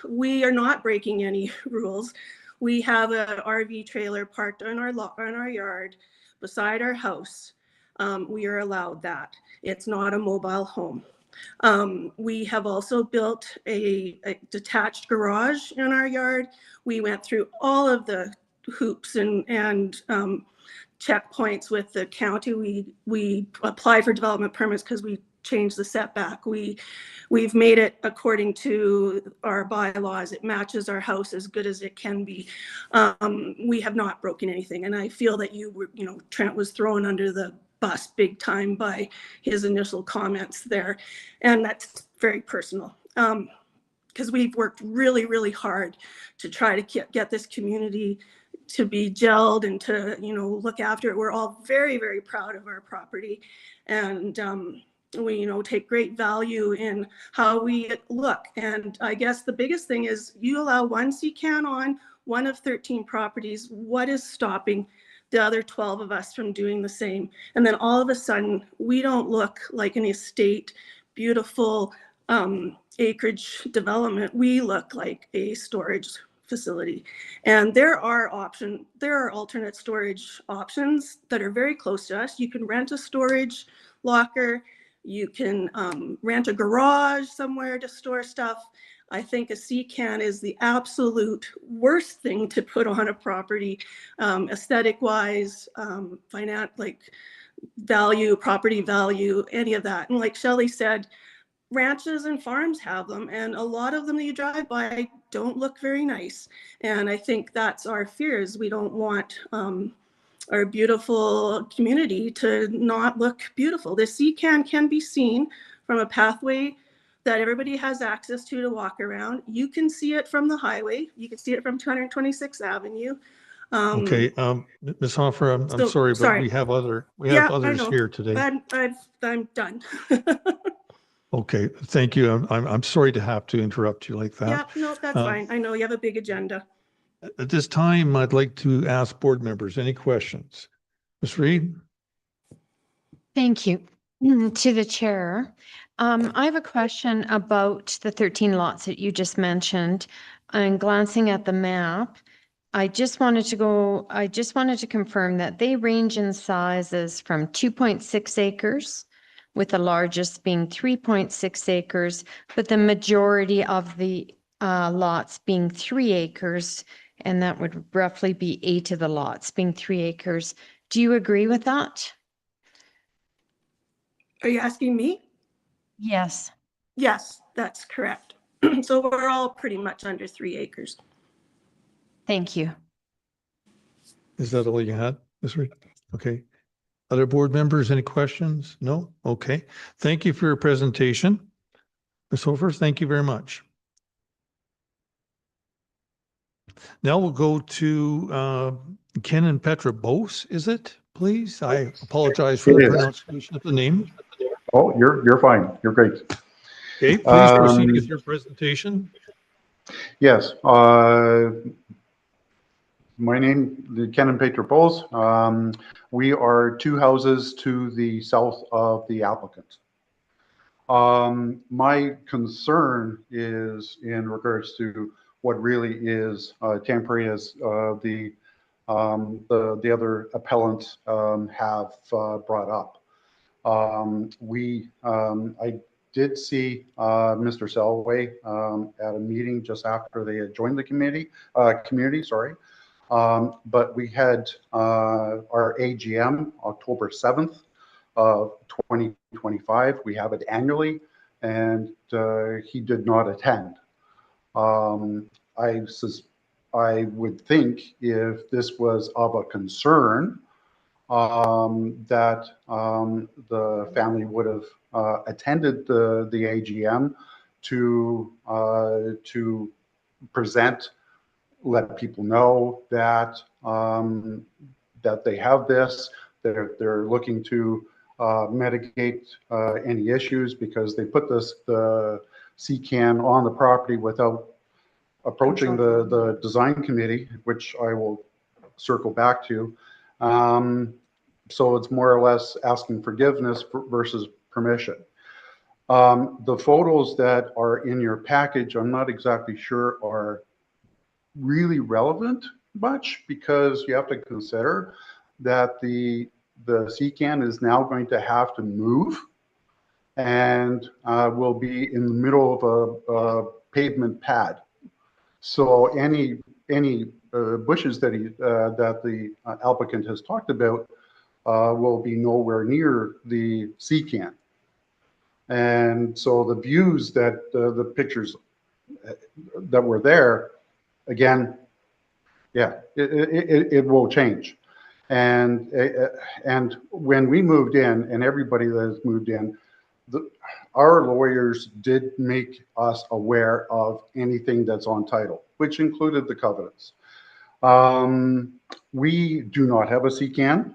We are not breaking any rules. We have an RV trailer parked on our yard beside our house. We are allowed that. It's not a mobile home. We have also built a detached garage in our yard. We went through all of the hoops and checkpoints with the county. We applied for development permits because we changed the setback. We've made it according to our bylaws. It matches our house as good as it can be. We have not broken anything, and I feel that Trent was thrown under the bus big time by his initial comments there, and that's very personal. because we've worked really, really hard to try to get this community to be gelled and to, look after it. We're all very, very proud of our property. And we, take great value in how we look. And I guess the biggest thing is you allow one CCAN on one of 13 properties. What is stopping the other 12 of us from doing the same? And then all of a sudden, we don't look like an estate, beautiful acreage development. We look like a storage facility. And there are alternate storage options that are very close to us. You can rent a storage locker. You can rent a garage somewhere to store stuff. I think a CCAN is the absolute worst thing to put on a property, aesthetic-wise, value, property value, any of that. And like Shelley said, ranches and farms have them, and a lot of them that you drive by don't look very nice. And I think that's our fears. We don't want our beautiful community to not look beautiful. The CCAN can be seen from a pathway that everybody has access to walk around. You can see it from the highway. You can see it from 226th Avenue. Okay, Ms. Hoffer, I'm So- sorry, but sorry. we have I others know. here today. I'm done. Okay, thank you. I'm sorry to have to interrupt you like that. Yeah, no, that's fine. I know you have a big agenda. At this time, I'd like to ask board members, any questions? Ms. Reed? Thank you to the chair. I have a question about the 13 lots that you just mentioned. And glancing at the map, I just wanted to confirm that they range in sizes from 2.6 acres, with the largest being 3.6 acres, but the majority of the lots being 3 acres, and that would roughly be 8 of the lots being 3 acres. Do you agree with that? Are you asking me? Yes. Yes, that's correct. So we're all pretty much under 3 acres. Thank you. Is that all you had, Ms. Reed? Okay. Other board members, any questions? No? Okay. Thank you for your presentation. Ms. Hofer, thank you very much. Now we'll go to Ken and Petra Bose, is it, please? I apologize for It the is. pronunciation of the name. Oh, you're fine. You're great. Okay, please proceed with your presentation. Yes. My name is Ken and Petra Bowles. We are 2 houses to the south of the applicant. My concern is in regards to what really is temporary, as the other appellants have brought up. I did see Mr. Selway at a meeting just after they had joined the community. But we had our AGM October 7th of 2025. We have it annually, and he did not attend. I would think if this was of a concern, that the family would have attended the AGM to present, let people know that that they have this. They're looking to mitigate any issues, because they put the CCAN on the property without approaching the design committee, which I will circle back to. So it's more or less asking forgiveness versus permission. The photos that are in your package, I'm not exactly sure are really relevant much, because you have to consider that the CCAN is now going to have to move, and will be in the middle of a pavement pad. So any bushes that the applicant has talked about will be nowhere near the CCAN. And so the views that the pictures that were there, again, yeah, it will change. And when we moved in, and everybody that has moved in, our lawyers did make us aware of anything that's on title, which included the covenants. We do not have a CCAN.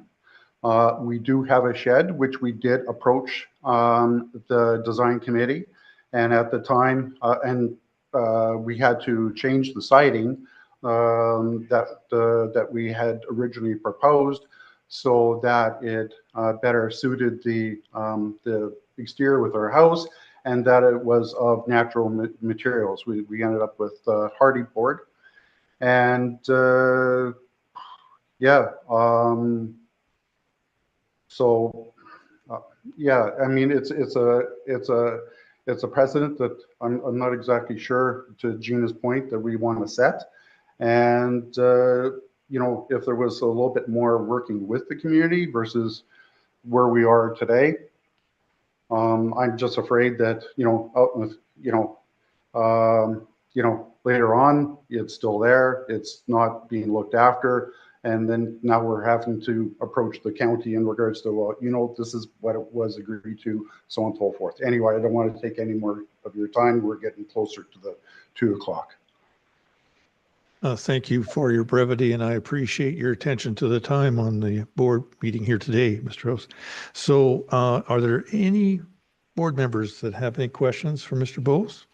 We do have a shed, which we did approach the design committee. And at the time, we had to change the siding that we had originally proposed so that it better suited the exterior with our house and that it was of natural materials. We ended up with hardy board. And yeah, so yeah, I mean, it's a precedent that I'm not exactly sure, to Gina's point, that we want to set. And you know, if there was a little bit more working with the community versus where we are today, I'm just afraid that, you know, out with, you know, later on, it's still there, it's not being looked after. And then now we're having to approach the county in regards to, well, you know, this is what it was agreed to, so on and so forth. Anyway, I don't want to take any more of your time. We're getting closer to the 2 o'clock. Thank you for your brevity, and I appreciate your attention to the time on the board meeting here today, Mr. Rose. So are there any board members that have any questions for Mr. Bose?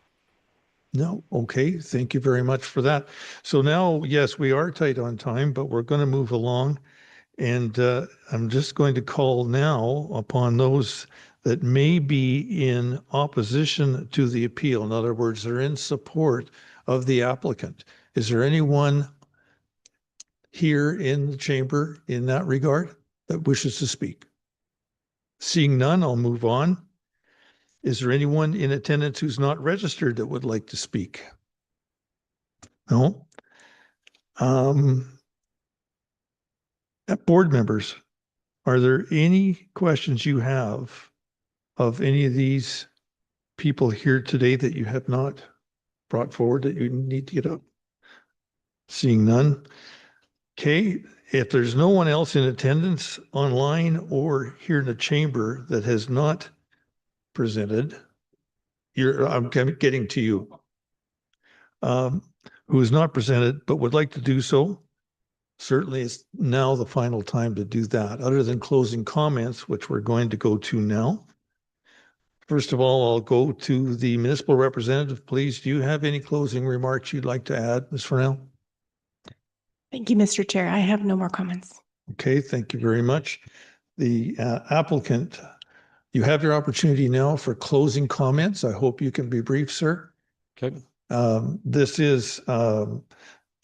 No? Okay, thank you very much for that. So now, yes, we are tight on time, but we're going to move along. And I'm just going to call now upon those that may be in opposition to the appeal. In other words, they're in support of the applicant. Is there anyone here in the chamber in that regard that wishes to speak? Seeing none, I'll move on. Is there anyone in attendance who's not registered that would like to speak? No? Board members, are there any questions you have of any of these people here today that you have not brought forward that you need to get up? Seeing none. Okay, if there's no one else in attendance online or here in the chamber that has not presented, I'm getting to you, who has not presented but would like to do so, certainly it's now the final time to do that, other than closing comments, which we're going to go to now. First of all, I'll go to the municipal representative. Please, do you have any closing remarks you'd like to add, Ms. Farnell? Thank you, Mr. Chair. I have no more comments. Okay, thank you very much. The applicant, you have your opportunity now for closing comments. I hope you can be brief, sir. Okay. This is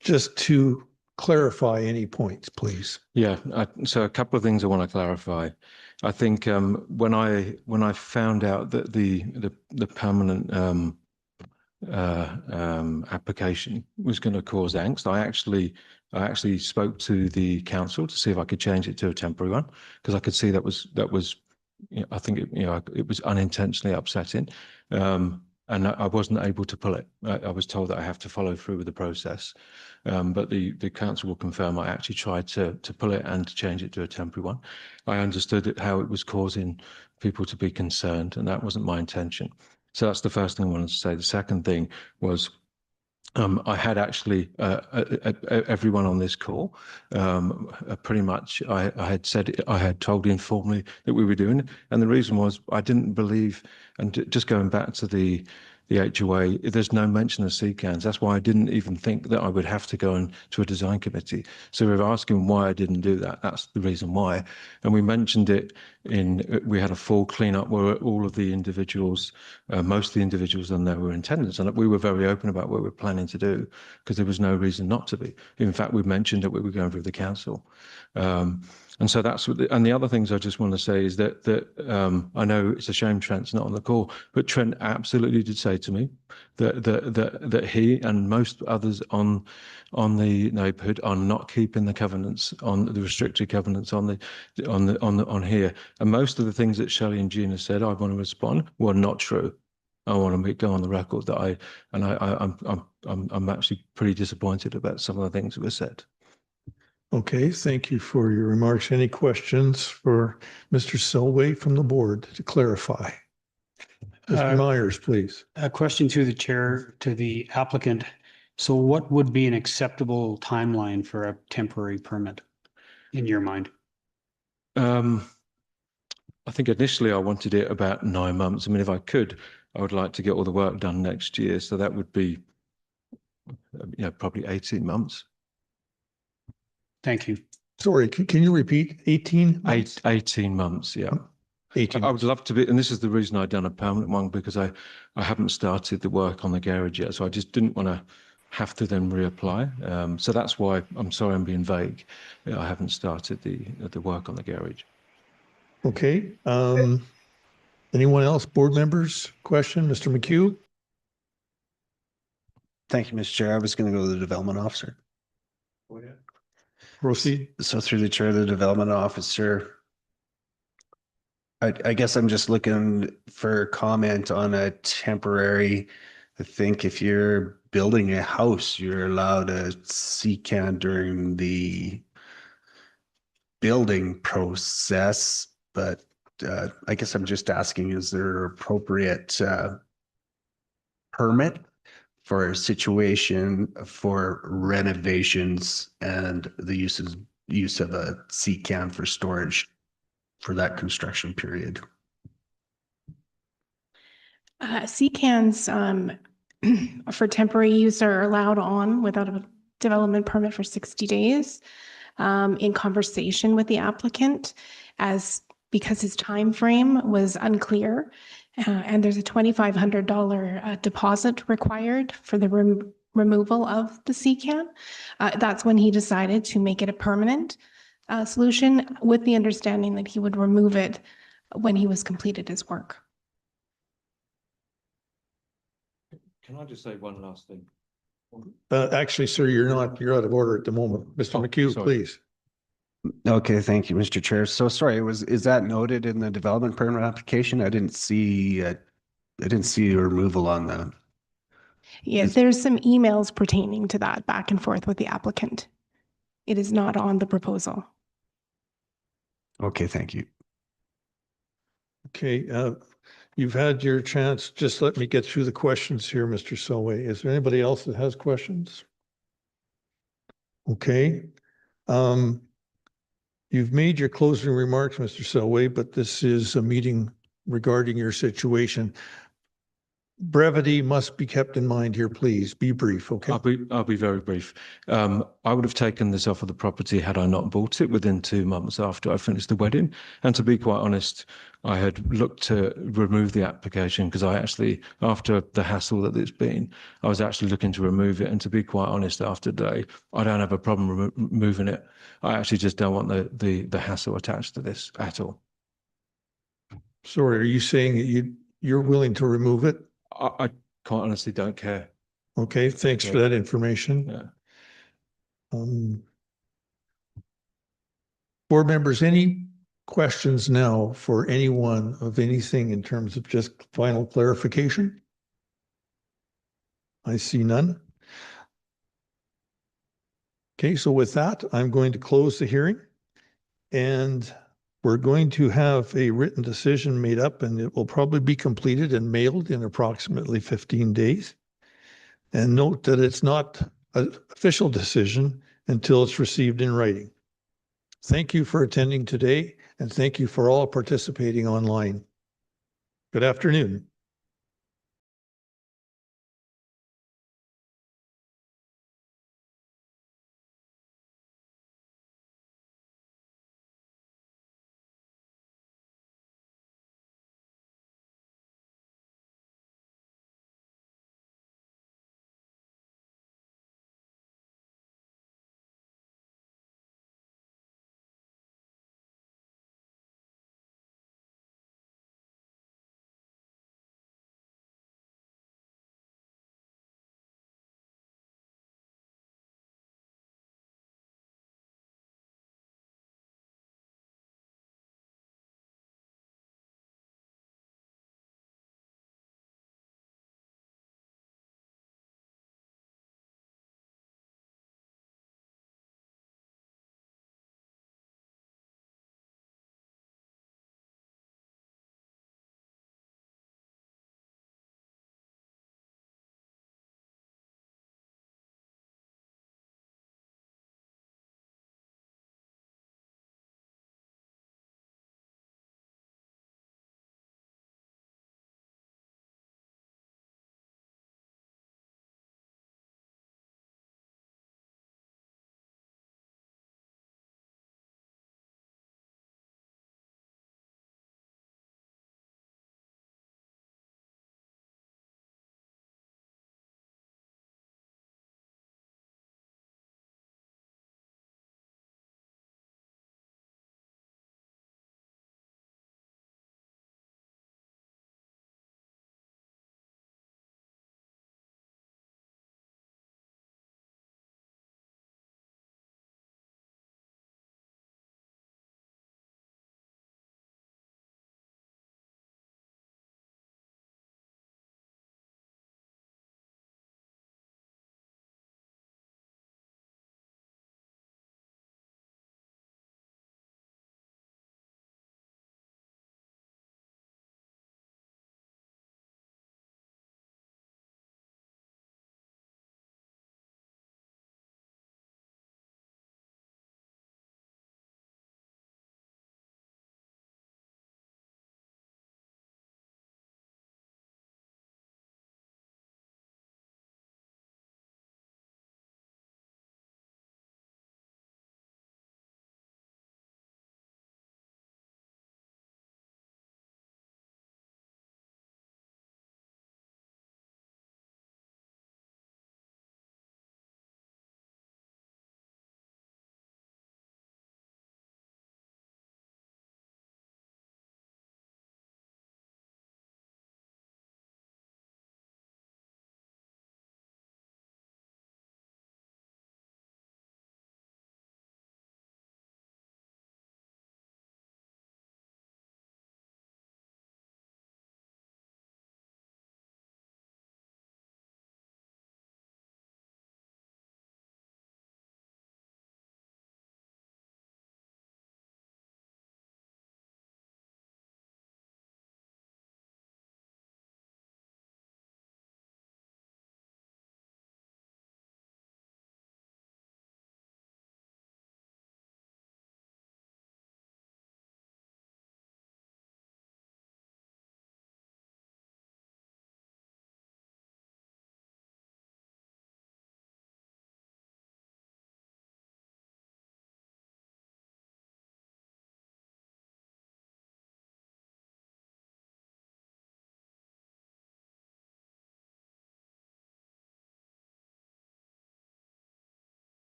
just to clarify any points, please. Yeah, so a couple of things I want to clarify. I think when I found out that the permanent application was going to cause angst, I actually spoke to the council to see if I could change it to a temporary one, because I could see that was you know, I think it was unintentionally upsetting. And I wasn't able to pull it. I was told that I have to follow through with the process. But the council will confirm I actually tried to pull it and to change it to a temporary one. I understood how it was causing people to be concerned, and that wasn't my intention. So that's the first thing I wanted to say. The second thing was I had actually everyone on this call pretty much I had told informally that we were doing it, and the reason was I didn't believe, and just going back to the HOA, there's no mention of CCANs. That's why I didn't even think that I would have to go to a design committee. So we were asking why I didn't do that. That's the reason why. And we mentioned it we had a full cleanup where all of the individuals, most of the individuals on there were in attendance. And we were very open about what we were planning to do because there was no reason not to be. In fact, we mentioned that we were going through the council. And so that's what and the other things I just want to say is that I know it's a shame Trent's not on the call, but Trent absolutely did say to me that he and most others on the neighbourhood are not keeping the covenants on the restricted covenants on here. And most of the things that Shelley and Gina said, I want to respond, were not true. I want to go on the record that I'm actually pretty disappointed about some of the things that were said. Okay, thank you for your remarks. Any questions for Mr. Selway from the board to clarify? Mr. Myers, please. A question to the chair, to the applicant. So what would be an acceptable timeline for a temporary permit in your mind? I think initially I wanted it about 9 months. I mean, if I could, I would like to get all the work done next year. So that would be, probably 18 months. Thank you. Sorry, can you repeat? 18 months? 18 months, yeah. 18 I would love to be, and this is the reason I've done a permanent one, because I haven't started the work on the garage yet. So I just didn't want to have to then reapply. So that's why I'm sorry I'm being vague. I haven't started the work on the garage. Okay. Anyone else? Board members? Question, Mr. McHugh? Thank you, Mr. Chair. I was going to go to the development officer. Proceed. So through the chair of the development officer, I guess I'm just looking for comment on a temporary. I think if you're building a house, you're allowed a CCAN during the building process, but I guess I'm just asking, is there appropriate permit for a situation for renovations and the use of a CCAN for storage for that construction period? CCANs for temporary use are allowed on without a development permit for 60 days in conversation with the applicant, because his time frame was unclear. And there's a $2,500 deposit required for the removal of the CCAN. That's when he decided to make it a permanent solution, with the understanding that he would remove it when he was completed his work. Can I just say one last thing? Actually, sir, you're out of order at the moment. Mr. McHugh, sorry. please. Okay, thank you, Mr. Chair. So sorry, is that noted in the development permit application? I didn't see a removal on that. Yeah, there's some emails pertaining to that back and forth with the applicant. It is not on the proposal. Okay, thank you. Okay, you've had your chance. Just let me get through the questions here, Mr. Selway. Is there anybody else that has questions? Okay. You've made your closing remarks, Mr. Selway, but this is a meeting regarding your situation. Brevity must be kept in mind here, please. Be brief, okay? I'll be very brief. I would have taken this off of the property had I not bought it within 2 months after I finished the wedding. And to be quite honest, I had looked to remove the application because I actually, after the hassle that it's been, I was actually looking to remove it. And to be quite honest, after today, I don't have a problem removing it. I actually just don't want the hassle attached to this at all. Sorry, are you saying that you're willing to remove it? I quite honestly don't care. Okay, thanks for that information. Yeah. Board members, any questions now for anyone of anything in terms of just final clarification? I see none. Okay, so with that, I'm going to close the hearing, and we're going to have a written decision made up, and it will probably be completed and mailed in approximately 15 days. And note that it's not an official decision until it's received in writing. Thank you for attending today, and thank you for all participating online. Good afternoon.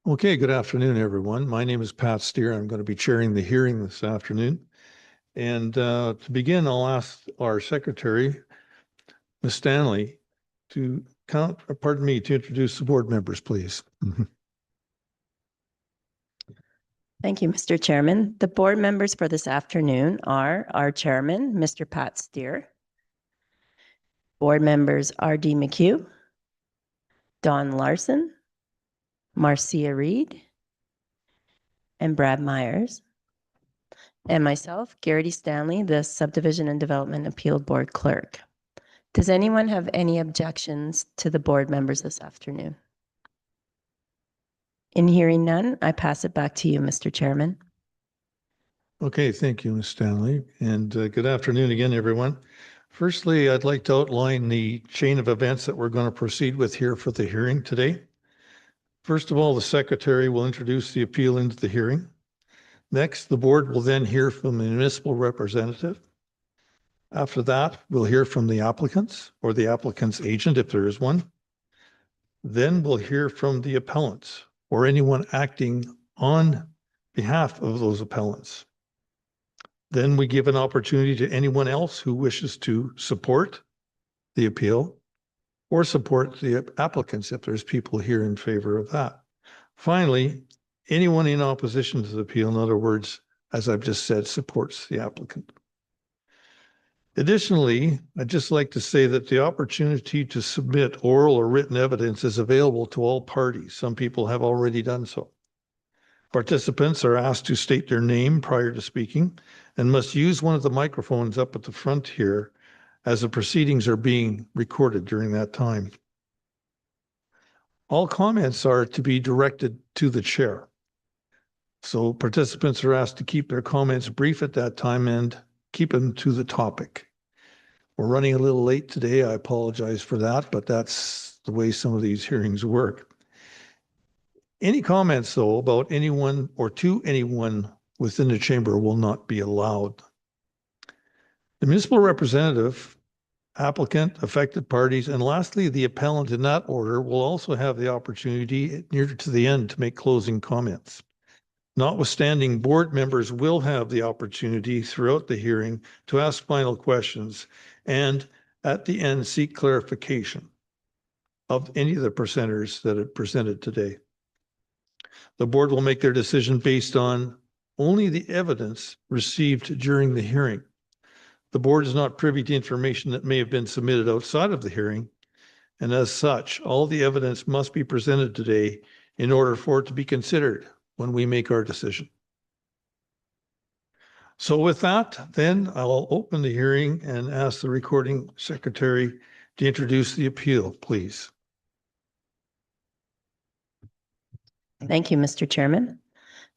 Okay, good afternoon, everyone. My name is Pat Steer. I'm going to be chairing the hearing this afternoon. And to begin, I'll ask our secretary, Ms. Stanley, to introduce the board members, please. Thank you, Mr. Chairman. The board members for this afternoon are our chairman, Mr. Pat Steer. Board members R.D. McHugh, Don Larson, Marcia Reed, and Brad Myers. And myself, Garrity Stanley, the Subdivision and Development Appeal Board Clerk. Does anyone have any objections to the board members this afternoon? In hearing none, I pass it back to you, Mr. Chairman. Okay, thank you, Ms. Stanley. And good afternoon again, everyone. Firstly, I'd like to outline the chain of events that we're going to proceed with here for the hearing today. First of all, the secretary will introduce the appeal into the hearing. Next, the board will then hear from the municipal representative. After that, we'll hear from the applicants or the applicant's agent, if there is one. Then we'll hear from the appellants or anyone acting on behalf of those appellants. Then we give an opportunity to anyone else who wishes to support the appeal or support the applicants if there's people here in favor of that. Finally, anyone in opposition to the appeal, in other words, as I've just said, supports the applicant. Additionally, I'd just like to say that the opportunity to submit oral or written evidence is available to all parties. Some people have already done so. Participants are asked to state their name prior to speaking and must use one of the microphones up at the front here as the proceedings are being recorded during that time. All comments are to be directed to the chair. So participants are asked to keep their comments brief at that time and keep them to the topic. We're running a little late today. I apologize for that, but that's the way some of these hearings work. Any comments, though, about anyone or to anyone within the chamber will not be allowed. The municipal representative, applicant, affected parties, and lastly, the appellant in that order will also have the opportunity near to the end to make closing comments. Notwithstanding, board members will have the opportunity throughout the hearing to ask final questions and at the end seek clarification of any of the presenters that have presented today. The board will make their decision based on only the evidence received during the hearing. The board is not privy to information that may have been submitted outside of the hearing, and as such, all the evidence must be presented today in order for it to be considered when we make our decision. So with that, then I'll open the hearing and ask the recording secretary to introduce the appeal, please. Thank you, Mr. Chairman.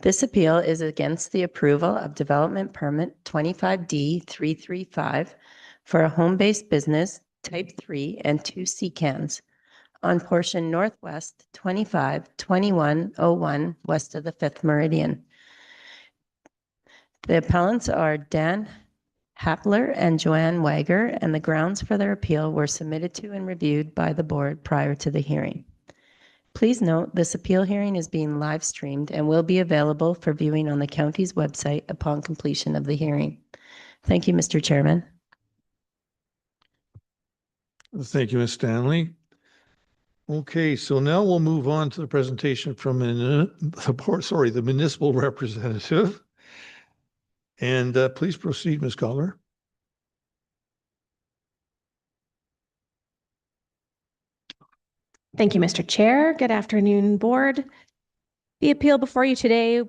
This appeal is against the approval of Development Permit 25D335 for a home-based business Type 3 and 2 CCANs on portion northwest 252101 west of the 5th Meridian. The appellants are Dan Hapler and Joanne Wager, and the grounds for their appeal were submitted to and reviewed by the board prior to the hearing. Please note, this appeal hearing is being live streamed and will be available for viewing on the county's website upon completion of the hearing. Thank you, Mr. Chairman. Thank you, Ms. Stanley. Okay, so now we'll move on to the presentation from the municipal representative. And please proceed, Ms. Collar. Thank you, Mr. Chair. Good afternoon, board. The appeal before you today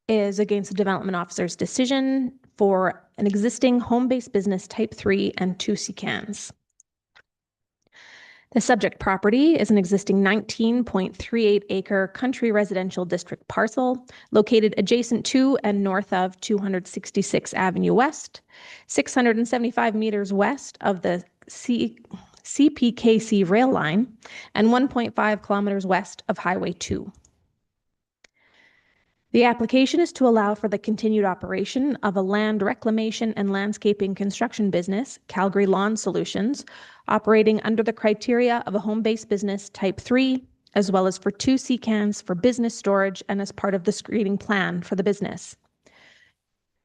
is against the development officer's decision for an existing home-based business Type 3 and 2 CCANs. The subject property is an existing 19.38 acre country residential district parcel located adjacent to and north of 266 Avenue West, 675 meters west of the CPKC rail line, and 1.5 kilometers west of Highway 2. The application is to allow for the continued operation of a land reclamation and landscaping construction business, Calgary Lawn Solutions, operating under the criteria of a home-based business Type 3 as well as for 2 CCANs for business storage and as part of the screening plan for the business.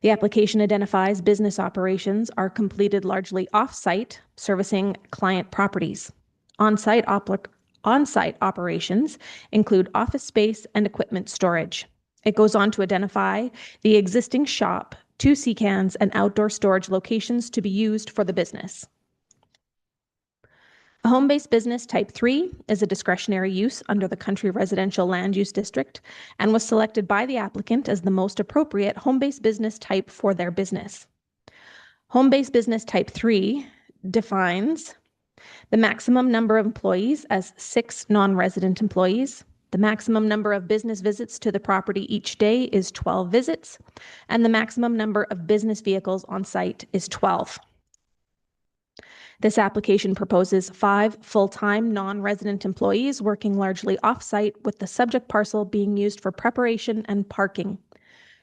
The application identifies business operations are completed largely off-site, servicing client properties. On-site operations include office space and equipment storage. It goes on to identify the existing shop, 2 CCANs, and outdoor storage locations to be used for the business. A home-based business type 3 is a discretionary use under the Country Residential Land Use District and was selected by the applicant as the most appropriate home-based business type for their business. Home-based business type 3 defines the maximum number of employees as 6 non-resident employees. The maximum number of business visits to the property each day is 12 visits, and the maximum number of business vehicles on site is 12. This application proposes 5 full-time non-resident employees working largely off-site, with the subject parcel being used for preparation and parking.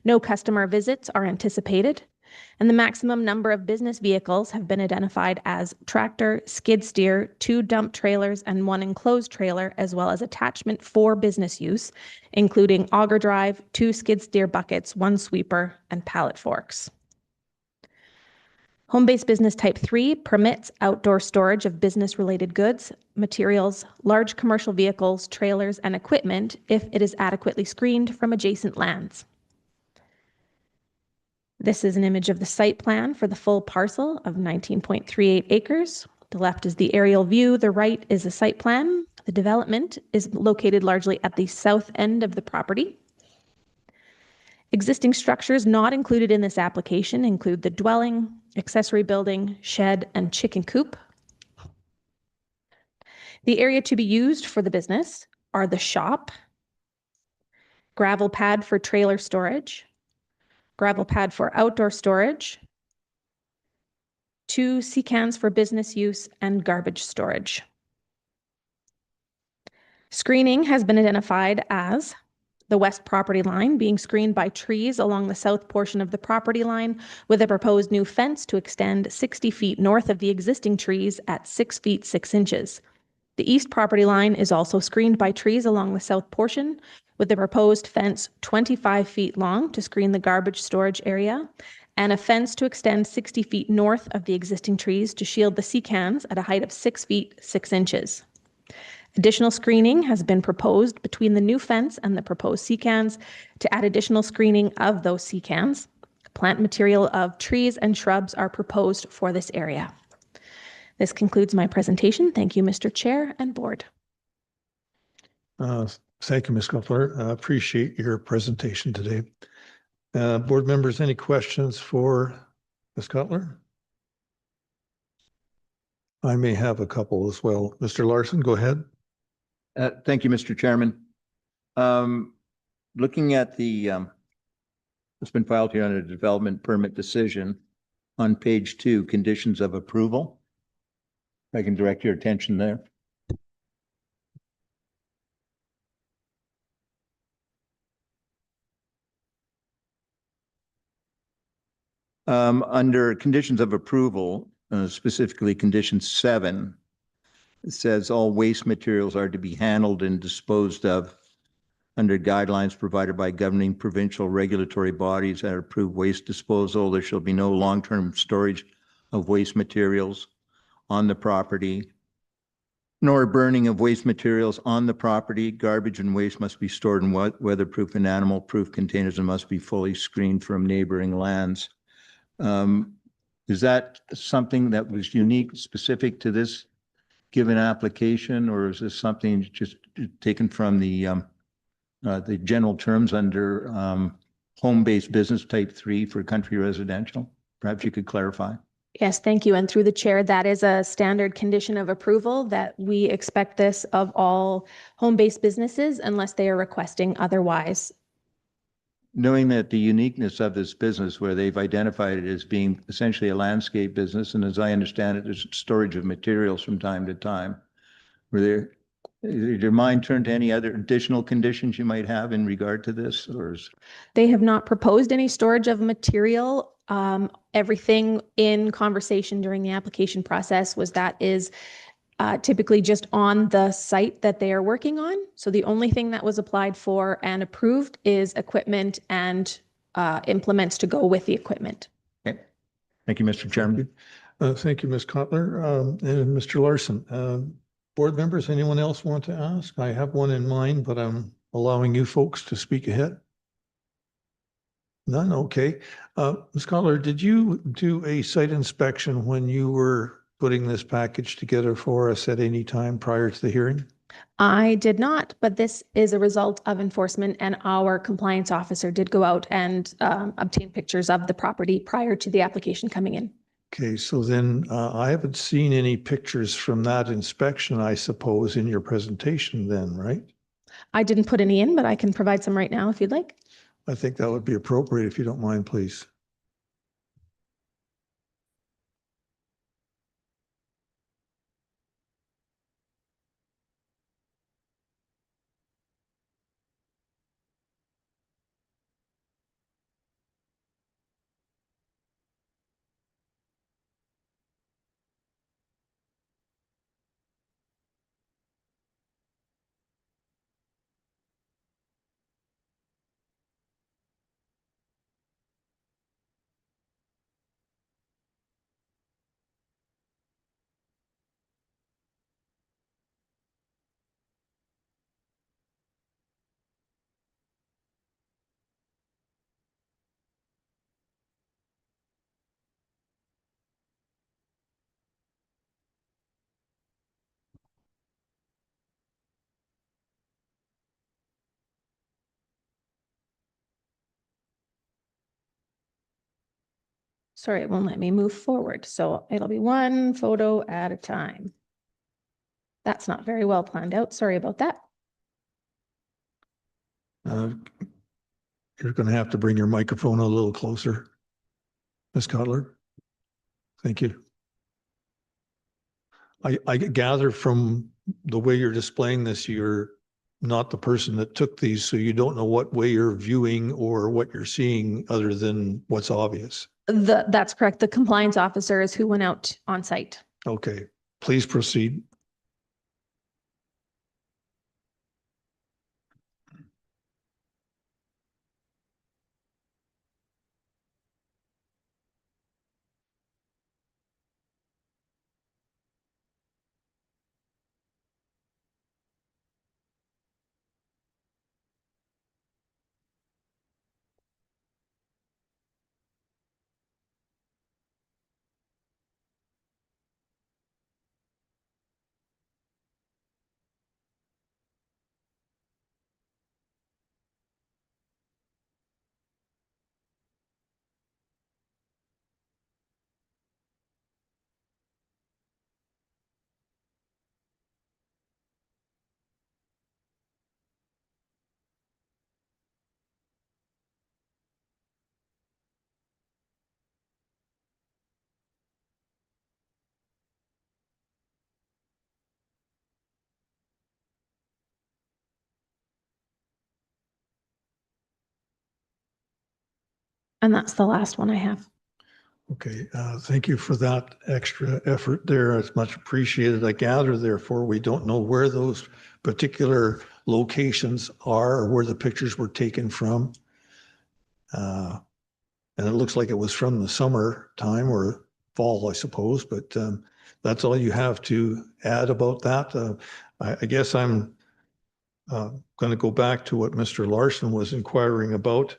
No customer visits are anticipated, and the maximum number of business vehicles have been identified as tractor, skid steer, 2 dump trailers, and 1 enclosed trailer, as well as attachment for business use, including auger drive, 2 skid steer buckets, 1 sweeper, and pallet forks. Home-based business type 3 permits outdoor storage of business-related goods, materials, large commercial vehicles, trailers, and equipment if it is adequately screened from adjacent lands. This is an image of the site plan for the full parcel of 19.38 acres. The left is the aerial view, the right is a site plan. The development is located largely at the south end of the property. Existing structures not included in this application include the dwelling, accessory building, shed, and chicken coop. The area to be used for the business are the shop, gravel pad for trailer storage, gravel pad for outdoor storage, 2 CCANs for business use, and garbage storage. Screening has been identified as the west property line being screened by trees along the south portion of the property line, with a proposed new fence to extend 60 feet north of the existing trees at 6 feet 6 inches. The east property line is also screened by trees along the south portion, with a proposed fence 25 feet long to screen the garbage storage area, and a fence to extend 60 feet north of the existing trees to shield the CCANs at a height of 6 feet 6 inches. Additional screening has been proposed between the new fence and the proposed CCANs to add additional screening of those CCANs. Plant material of trees and shrubs are proposed for this area. This concludes my presentation. Thank you, Mr. Chair and Board. Thank you, Ms. Cutler. I appreciate your presentation today. Board members, any questions for Ms. Cutler? I may have a couple as well. Mr. Larson, go ahead. Thank you, Mr. Chairman. Looking at the, it's been filed here under development permit decision on page 2, conditions of approval. If I can direct your attention there. Under conditions of approval, specifically condition 7, it says all waste materials are to be handled and disposed of under guidelines provided by governing provincial regulatory bodies that approve waste disposal. There shall be no long-term storage of waste materials on the property, nor burning of waste materials on the property. Garbage and waste must be stored in weatherproof and animal-proof containers and must be fully screened from neighboring lands. Is that something that was unique, specific to this given application, or is this something just taken from the general terms under home-based business type 3 for country residential? Perhaps you could clarify. Yes, thank you. And through the chair, that is a standard condition of approval that we expect this of all home-based businesses unless they are requesting otherwise. Knowing that the uniqueness of this business, where they've identified it as being essentially a landscape business, and as I understand it, there's storage of materials from time to time. Did your mind turn to any other additional conditions you might have in regard to this? Or they have not proposed any storage of material. Everything in conversation during the application process was that is typically just on the site that they are working on. So the only thing that was applied for and approved is equipment and implements to go with the equipment. Okay. Thank you, Mr. Chairman. Thank you, Ms. Cutler. And Mr. Larson. Board members, anyone else want to ask? I have one in mind, but I'm allowing you folks to speak ahead. None? Okay. Ms. Cutler, did you do a site inspection when you were putting this package together for us at any time prior to the hearing? I did not, but this is a result of enforcement, and our compliance officer did go out and obtain pictures of the property prior to the application coming in. Okay, so then I haven't seen any pictures from that inspection, I suppose, in your presentation then, right? I didn't put any in, but I can provide some right now if you'd like. I think that would be appropriate if you don't mind, please. Sorry, it won't let me move forward. So it'll be one photo at a time. That's not very well planned out. Sorry about that. You're going to have to bring your microphone a little closer, Ms. Cutler. Thank you. I gather from the way you're displaying this, you're not the person that took these, so you don't know what way you're viewing or what you're seeing other than what's obvious. That's correct. The compliance officer is who went out on site. Okay, please proceed. And that's the last one I have. Okay, thank you for that extra effort there. It's much appreciated. I gather, therefore, we don't know where those particular locations are or where the pictures were taken from. And it looks like it was from the summer time or fall, I suppose, but that's all you have to add about that. I guess I'm going to go back to what Mr. Larson was inquiring about.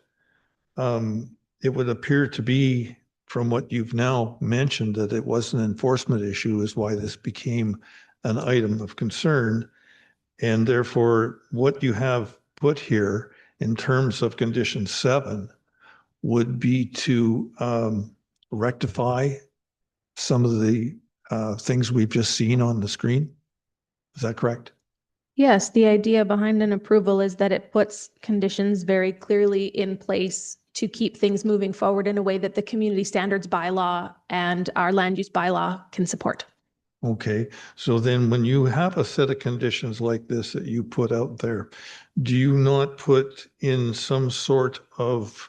It would appear to be, from what you've now mentioned, that it was an enforcement issue is why this became an item of concern. And therefore, what you have put here in terms of condition 7 would be to rectify some of the things we've just seen on the screen. Is that correct? Yes, the idea behind an approval is that it puts conditions very clearly in place to keep things moving forward in a way that the community standards bylaw and our land use bylaw can support. Okay, so then when you have a set of conditions like this that you put out there, do you not put in some sort of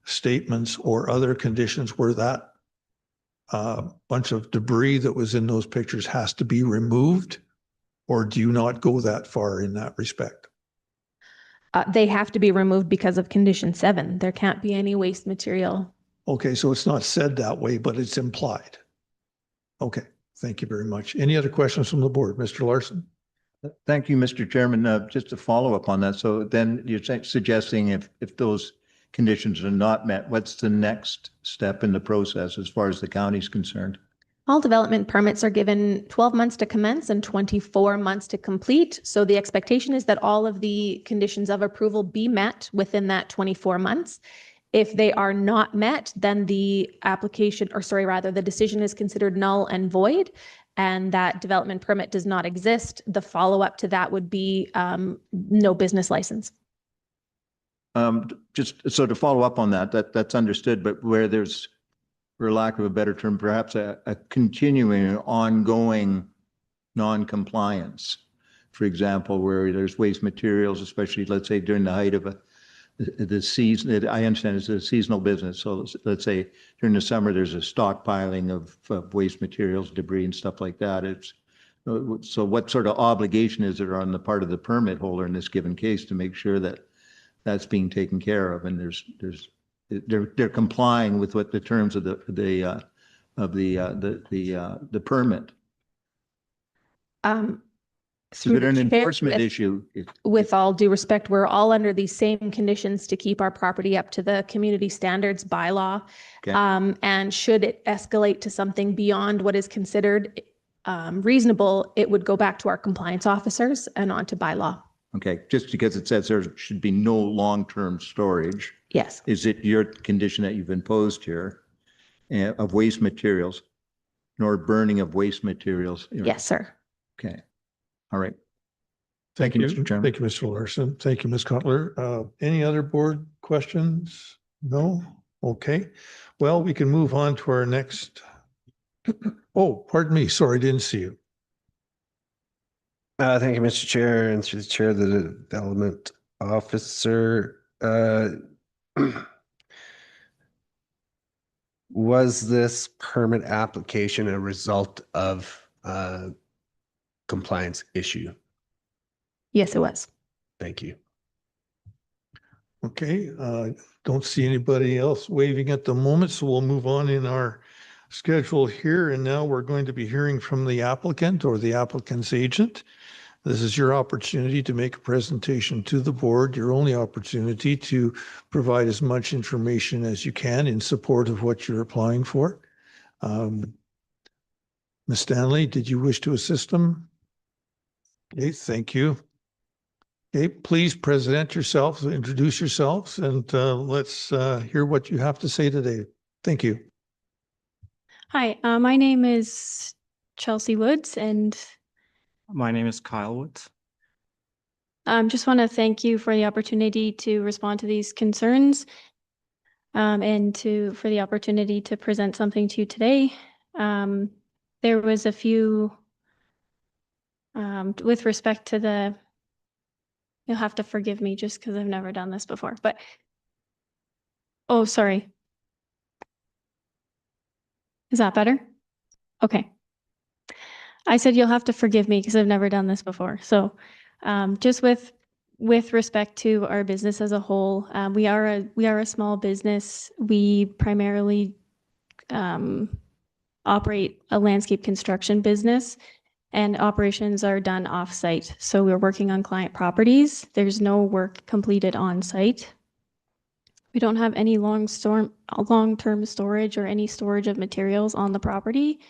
statements or other conditions where that bunch of debris that was in those pictures has to be removed? Or do you not go that far in that respect? They have to be removed because of condition 7. There can't be any waste material. Okay, so it's not said that way, but it's implied. Okay, thank you very much. Any other questions from the board? Mr. Larson? Thank you, Mr. Chairman. Just to follow up on that. So then you're suggesting if those conditions are not met, what's the next step in the process as far as the county's concerned? All development permits are given 12 months to commence and 24 months to complete. So the expectation is that all of the conditions of approval be met within that 24 months. If they are not met, then the application, or sorry, rather, the decision is considered null and void, and that development permit does not exist. The follow-up to that would be no business license. Just so to follow up on that's understood, but where there's, for lack of a better term, perhaps a continuing, ongoing non-compliance, for example, where there's waste materials, especially, let's say, during the height of the season. I understand it's a seasonal business. So let's say during the summer, there's a stockpiling of waste materials, debris and stuff like that. So what sort of obligation is there on the part of the permit holder in this given case to make sure that that's being taken care of, and they're complying with what the terms of the permit? Is it an enforcement issue? With all due respect, we're all under these same conditions to keep our property up to the community standards bylaw. Okay. And should it escalate to something beyond what is considered reasonable, it would go back to our compliance officers and on to bylaw. Okay, just because it says there should be no long-term storage. Yes. Is it your condition that you've imposed here of waste materials, nor burning of waste materials? Yes, sir. Okay. All right. Thank you, Mr. Chairman. Thank you, Mr. Larson. Thank you, Ms. Cutler. Any other board questions? No? Okay. Well, we can move on to our next. Oh, pardon me. Sorry, didn't see you. Thank you, Mr. Chair, and through the chair of the development officer. Was this permit application a result of compliance issue? Yes, it was. Thank you. Okay, don't see anybody else waving at the moment, so we'll move on in our schedule here. And now we're going to be hearing from the applicant or the applicant's agent. This is your opportunity to make a presentation to the board, your only opportunity to provide as much information as you can in support of what you're applying for. Ms. Stanley, did you wish to assist them? Okay, thank you. Okay, please present yourselves, introduce yourselves, and let's hear what you have to say today. Thank you. Hi, my name is Chelsea Woods, and my name is Kyle Woods. Just want to thank you for the opportunity to respond to these concerns and for the opportunity to present something to you today. There was a few, with respect to you'll have to forgive me just because I've never done this before, but, oh, sorry. Is that better? Okay. I said you'll have to forgive me because I've never done this before. So just with respect to our business as a whole, we are a small business. We primarily operate a landscape construction business, and operations are done off-site. So we're working on client properties. There's no work completed on-site. We don't have any long-term storage or any storage of materials on the property.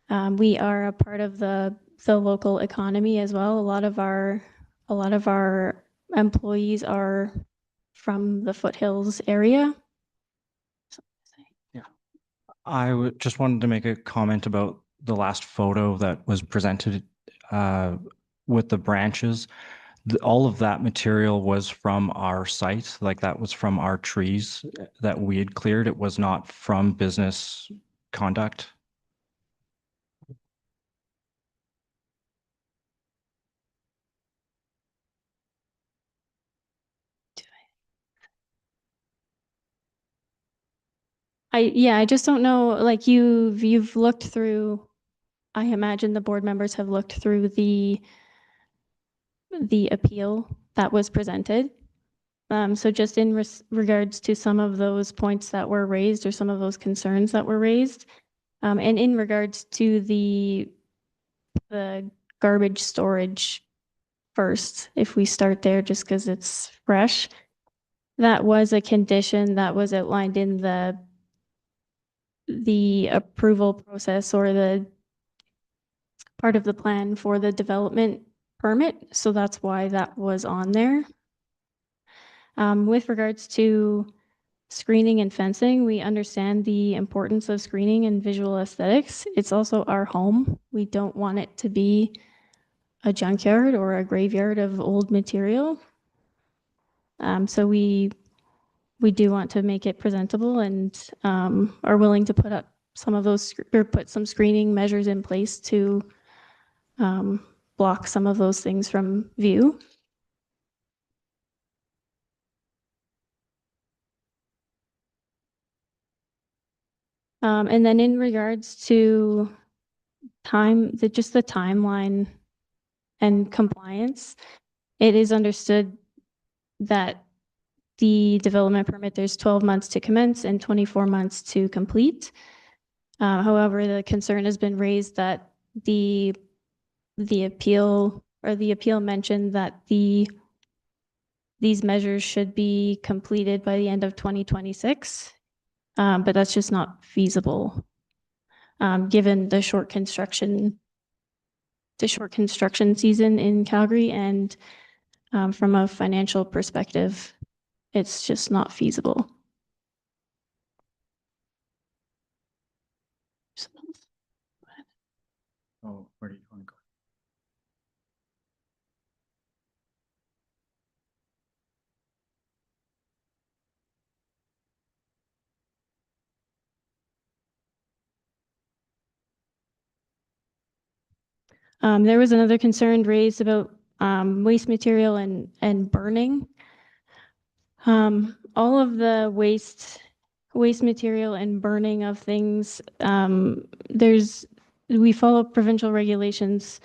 We are a part of the local economy as well. A lot of our employees are from the foothills area. Yeah, I just wanted to make a comment about the last photo that was presented with the branches. All of that material was from our site, like that was from our trees that we had cleared. It was not from business conduct. I just don't know, like you've looked through, I imagine the board members have looked through the appeal that was presented. So just in regards to some of those points that were raised or some of those concerns that were raised, and in regards to the garbage storage first, if we start there, just because it's fresh, that was a condition that was outlined in the approval process or the part of the plan for the development permit. So that's why that was on there. With regards to screening and fencing, we understand the importance of screening and visual aesthetics. It's also our home. We don't want it to be a junkyard or a graveyard of old material. So we do want to make it presentable and are willing to put up some of those or put some screening measures in place to block some of those things from view. And then in regards to just the timeline and compliance, it is understood that the development permit, there's 12 months to commence and 24 months to complete. However, the concern has been raised that the appeal mentioned that these measures should be completed by the end of 2026, but that's just not feasible, given the short construction season in Calgary, and from a financial perspective, it's just not feasible. Oh, where do you want to go? There was another concern raised about waste material and burning. All of the waste material and burning of things, we follow provincial regulations.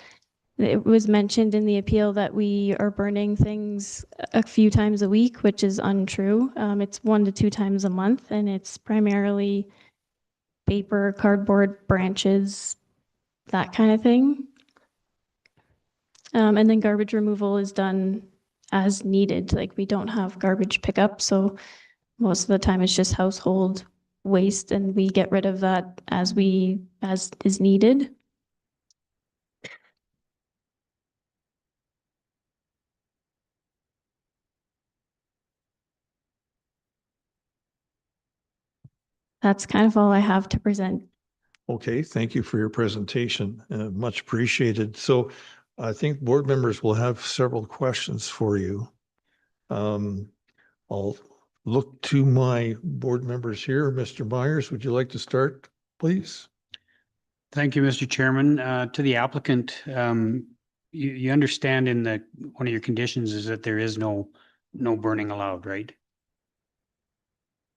It was mentioned in the appeal that we are burning things a few times a week, which is untrue. It's 1 to 2 times a month, and it's primarily paper, cardboard, branches, that kind of thing. And then garbage removal is done as needed. Like, we don't have garbage pickup, so most of the time it's just household waste, and we get rid of that as is needed. That's kind of all I have to present. Okay, thank you for your presentation. Much appreciated. So I think board members will have several questions for you. I'll look to my board members here. Mr. Myers, would you like to start, please? Thank you, Mr. Chairman. To the applicant, you understand in one of your conditions is that there is no burning allowed, right?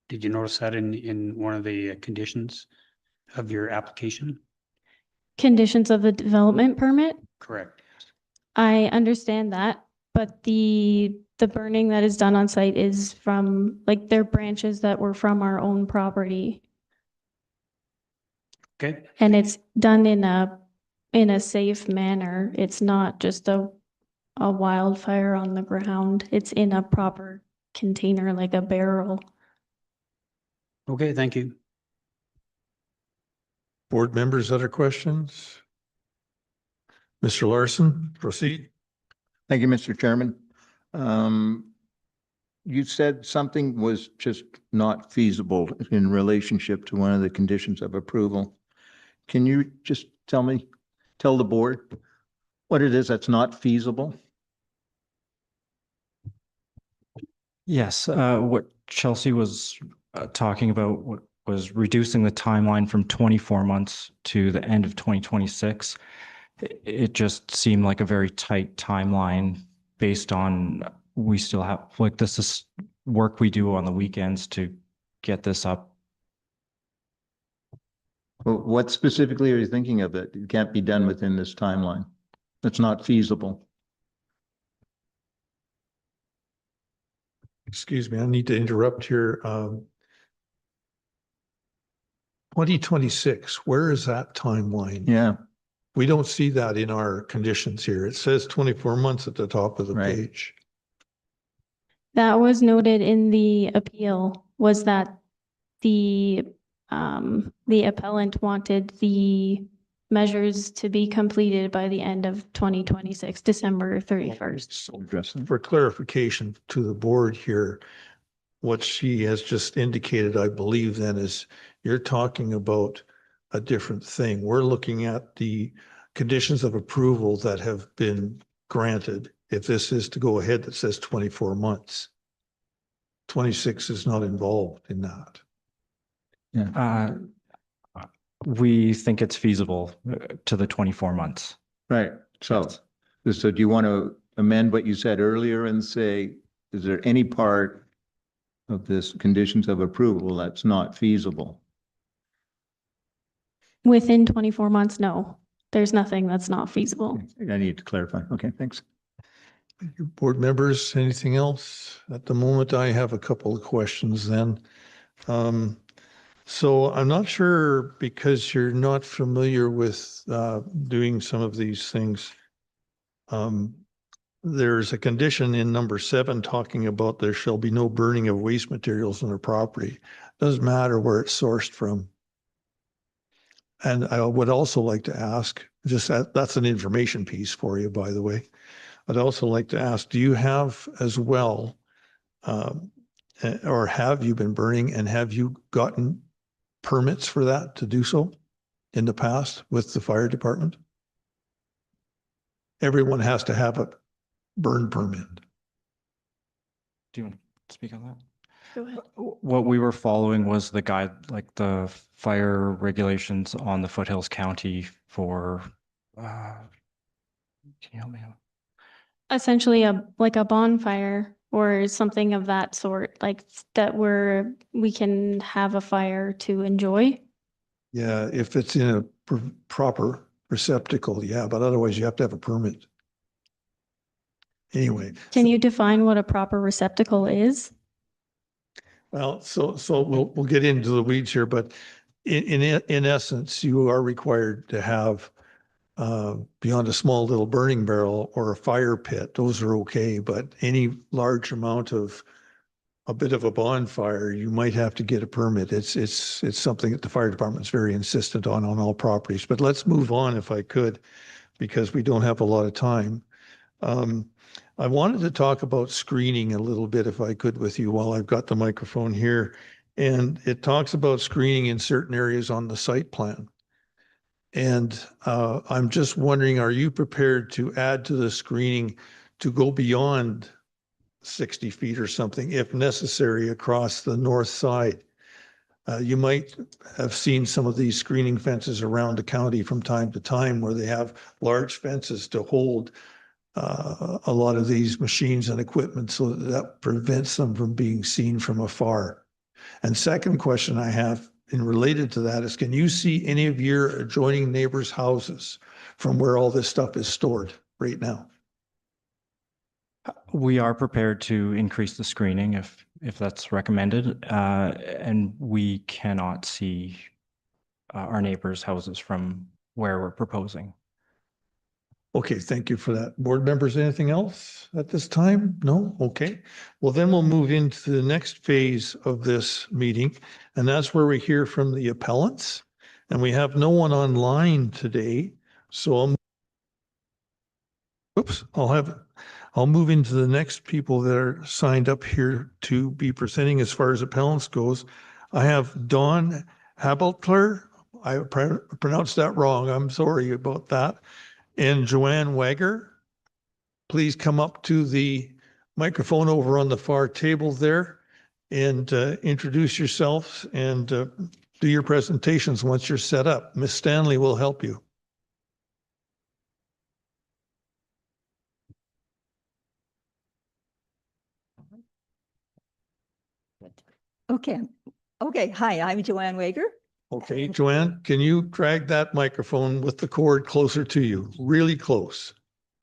Did you notice that in one of the conditions of your application? Conditions of the development permit? Correct. I understand that, but the burning that is done on site is from, like, their branches that were from our own property. Okay. And it's done in a safe manner. It's not just a wildfire on the ground. It's in a proper container, like a barrel. Okay, thank you. Board members, other questions? Mr. Larson, proceed. Thank you, Mr. Chairman. You said something was just not feasible in relationship to one of the conditions of approval. Can you just tell the board what it is that's not feasible? Yes, what Chelsea was talking about was reducing the timeline from 24 months to the end of 2026. It just seemed like a very tight timeline based on we still have, like, this is work we do on the weekends to get this up Well, what specifically are you thinking of that it can't be done within this timeline? That's not feasible. Excuse me, I need to interrupt here. 2026, where is that timeline? Yeah, We don't see that in our conditions here. It says 24 months at the top of the Right. page. That was noted in the appeal, was that the appellant wanted the measures to be completed by the end of 2026, December 31st. so addressing. For clarification to the board here, what she has just indicated, I believe then, is you're talking about a different thing. We're looking at the conditions of approval that have been granted. If this is to go ahead, that says 24 months. 26 is not involved in that. We think it's feasible to the 24 months. Right. So, Yes. so do you want to amend what you said earlier and say, is there any part of this conditions of approval that's not feasible? Within 24 months, no, there's nothing that's not feasible. I need to clarify. Okay, thanks. Board members, anything else? At the moment, I have a couple of questions then. So I'm not sure, because you're not familiar with doing some of these things. There's a condition in number 7 talking about there shall be no burning of waste materials on the property. Doesn't matter where it's sourced from. And I would also like to ask, just that's an information piece for you, by the way. I'd also like to ask, do you have as well, or have you been burning, and have you gotten permits for that to do so in the past with the fire department? Everyone has to have a burn permit. Do you want to speak on that? Go ahead. What we were following was the guide, like the fire regulations on the Foothills County for, can you help me out? Essentially like a bonfire or something of that sort, like that we can have a fire to enjoy. Yeah, if it's in a proper receptacle, yeah, but otherwise you have to have a permit. Anyway. Can you define what a proper receptacle is? Well, so we'll get into the weeds here, but in essence, you are required to have beyond a small little burning barrel or a fire pit. Those are okay, but any large amount of a bit of a bonfire, you might have to get a permit. It's something that the fire department's very insistent on all properties. But let's move on if I could, because we don't have a lot of time. I wanted to talk about screening a little bit, if I could, with you while I've got the microphone here. And it talks about screening in certain areas on the site plan. And I'm just wondering, are you prepared to add to the screening to go beyond 60 feet or something, if necessary, across the north side? You might have seen some of these screening fences around the county from time to time where they have large fences to hold a lot of these machines and equipment, so that prevents them from being seen from afar. And second question I have in related to that is, can you see any of your adjoining neighbors' houses from where all this stuff is stored right now? We are prepared to increase the screening if that's recommended, and we cannot see our neighbors' houses from where we're proposing. Okay, thank you for that. Board members, anything else at this time? No? Okay. Well, then we'll move into the next phase of this meeting, and that's where we hear from the appellants. And we have no one online today, so I'll move into the next people that are signed up here to be presenting as far as appellants goes. I have Dawn Habeltler. I pronounced that wrong. I'm sorry about that. And Joanne Wager. Please come up to the microphone over on the far table there and introduce yourselves and do your presentations once you're set up. Miss Stanley will help you. Okay. Hi, I'm Joanne Wager. Okay, Joanne, can you drag that microphone with the cord closer to you? Really close.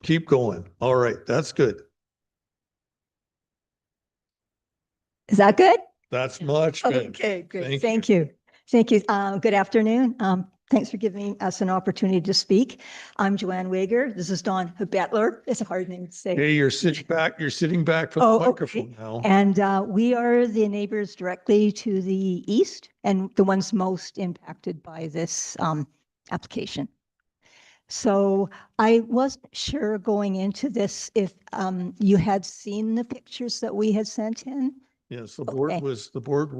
Keep going. All right, that's good. Is that good? That's much better. Okay, good. Thank Thank you. Thank you. Good afternoon. Thanks for giving us an opportunity to speak. I'm Joanne Wager. This is Don Bettler. It's a hard name to say. Hey, you're sitting back from Oh, the okay. microphone now. And we are the neighbors directly to the east and the ones most impacted by this application. So I wasn't sure going into this if you had seen the pictures that we had sent in. Yes, the Okay. board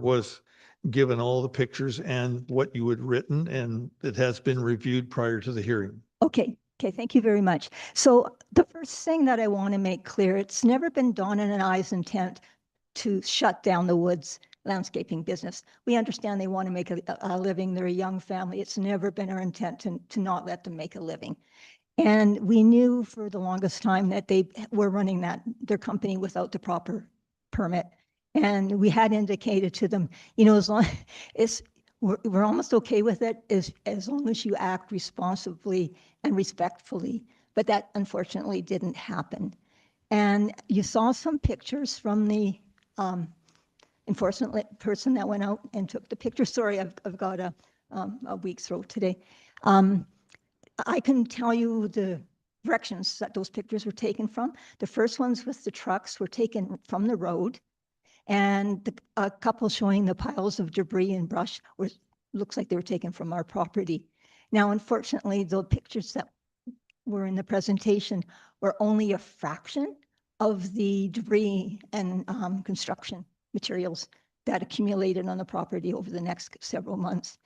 was given all the pictures and what you had written, and it has been reviewed prior to the hearing. Okay, thank you very much. So the first thing that I want to make clear, it's never been Donna and I's intent to shut down the woods landscaping business. We understand they want to make a living. They're a young family. It's never been our intent to not let them make a living. And we knew for the longest time that they were running their company without the proper permit. And we had indicated to them, you know, as long as we're almost okay with it as long as you act responsibly and respectfully. But that unfortunately didn't happen. And you saw some pictures from the enforcement person that went out and took the picture. Sorry, I've got a weak throat today. I can tell you the directions that those pictures were taken from. The first ones with the trucks were taken from the road, and a couple showing the piles of debris and brush looks like they were taken from our property. Now, unfortunately, the pictures that were in the presentation were only a fraction of the debris and construction materials that accumulated on the property over the next several months.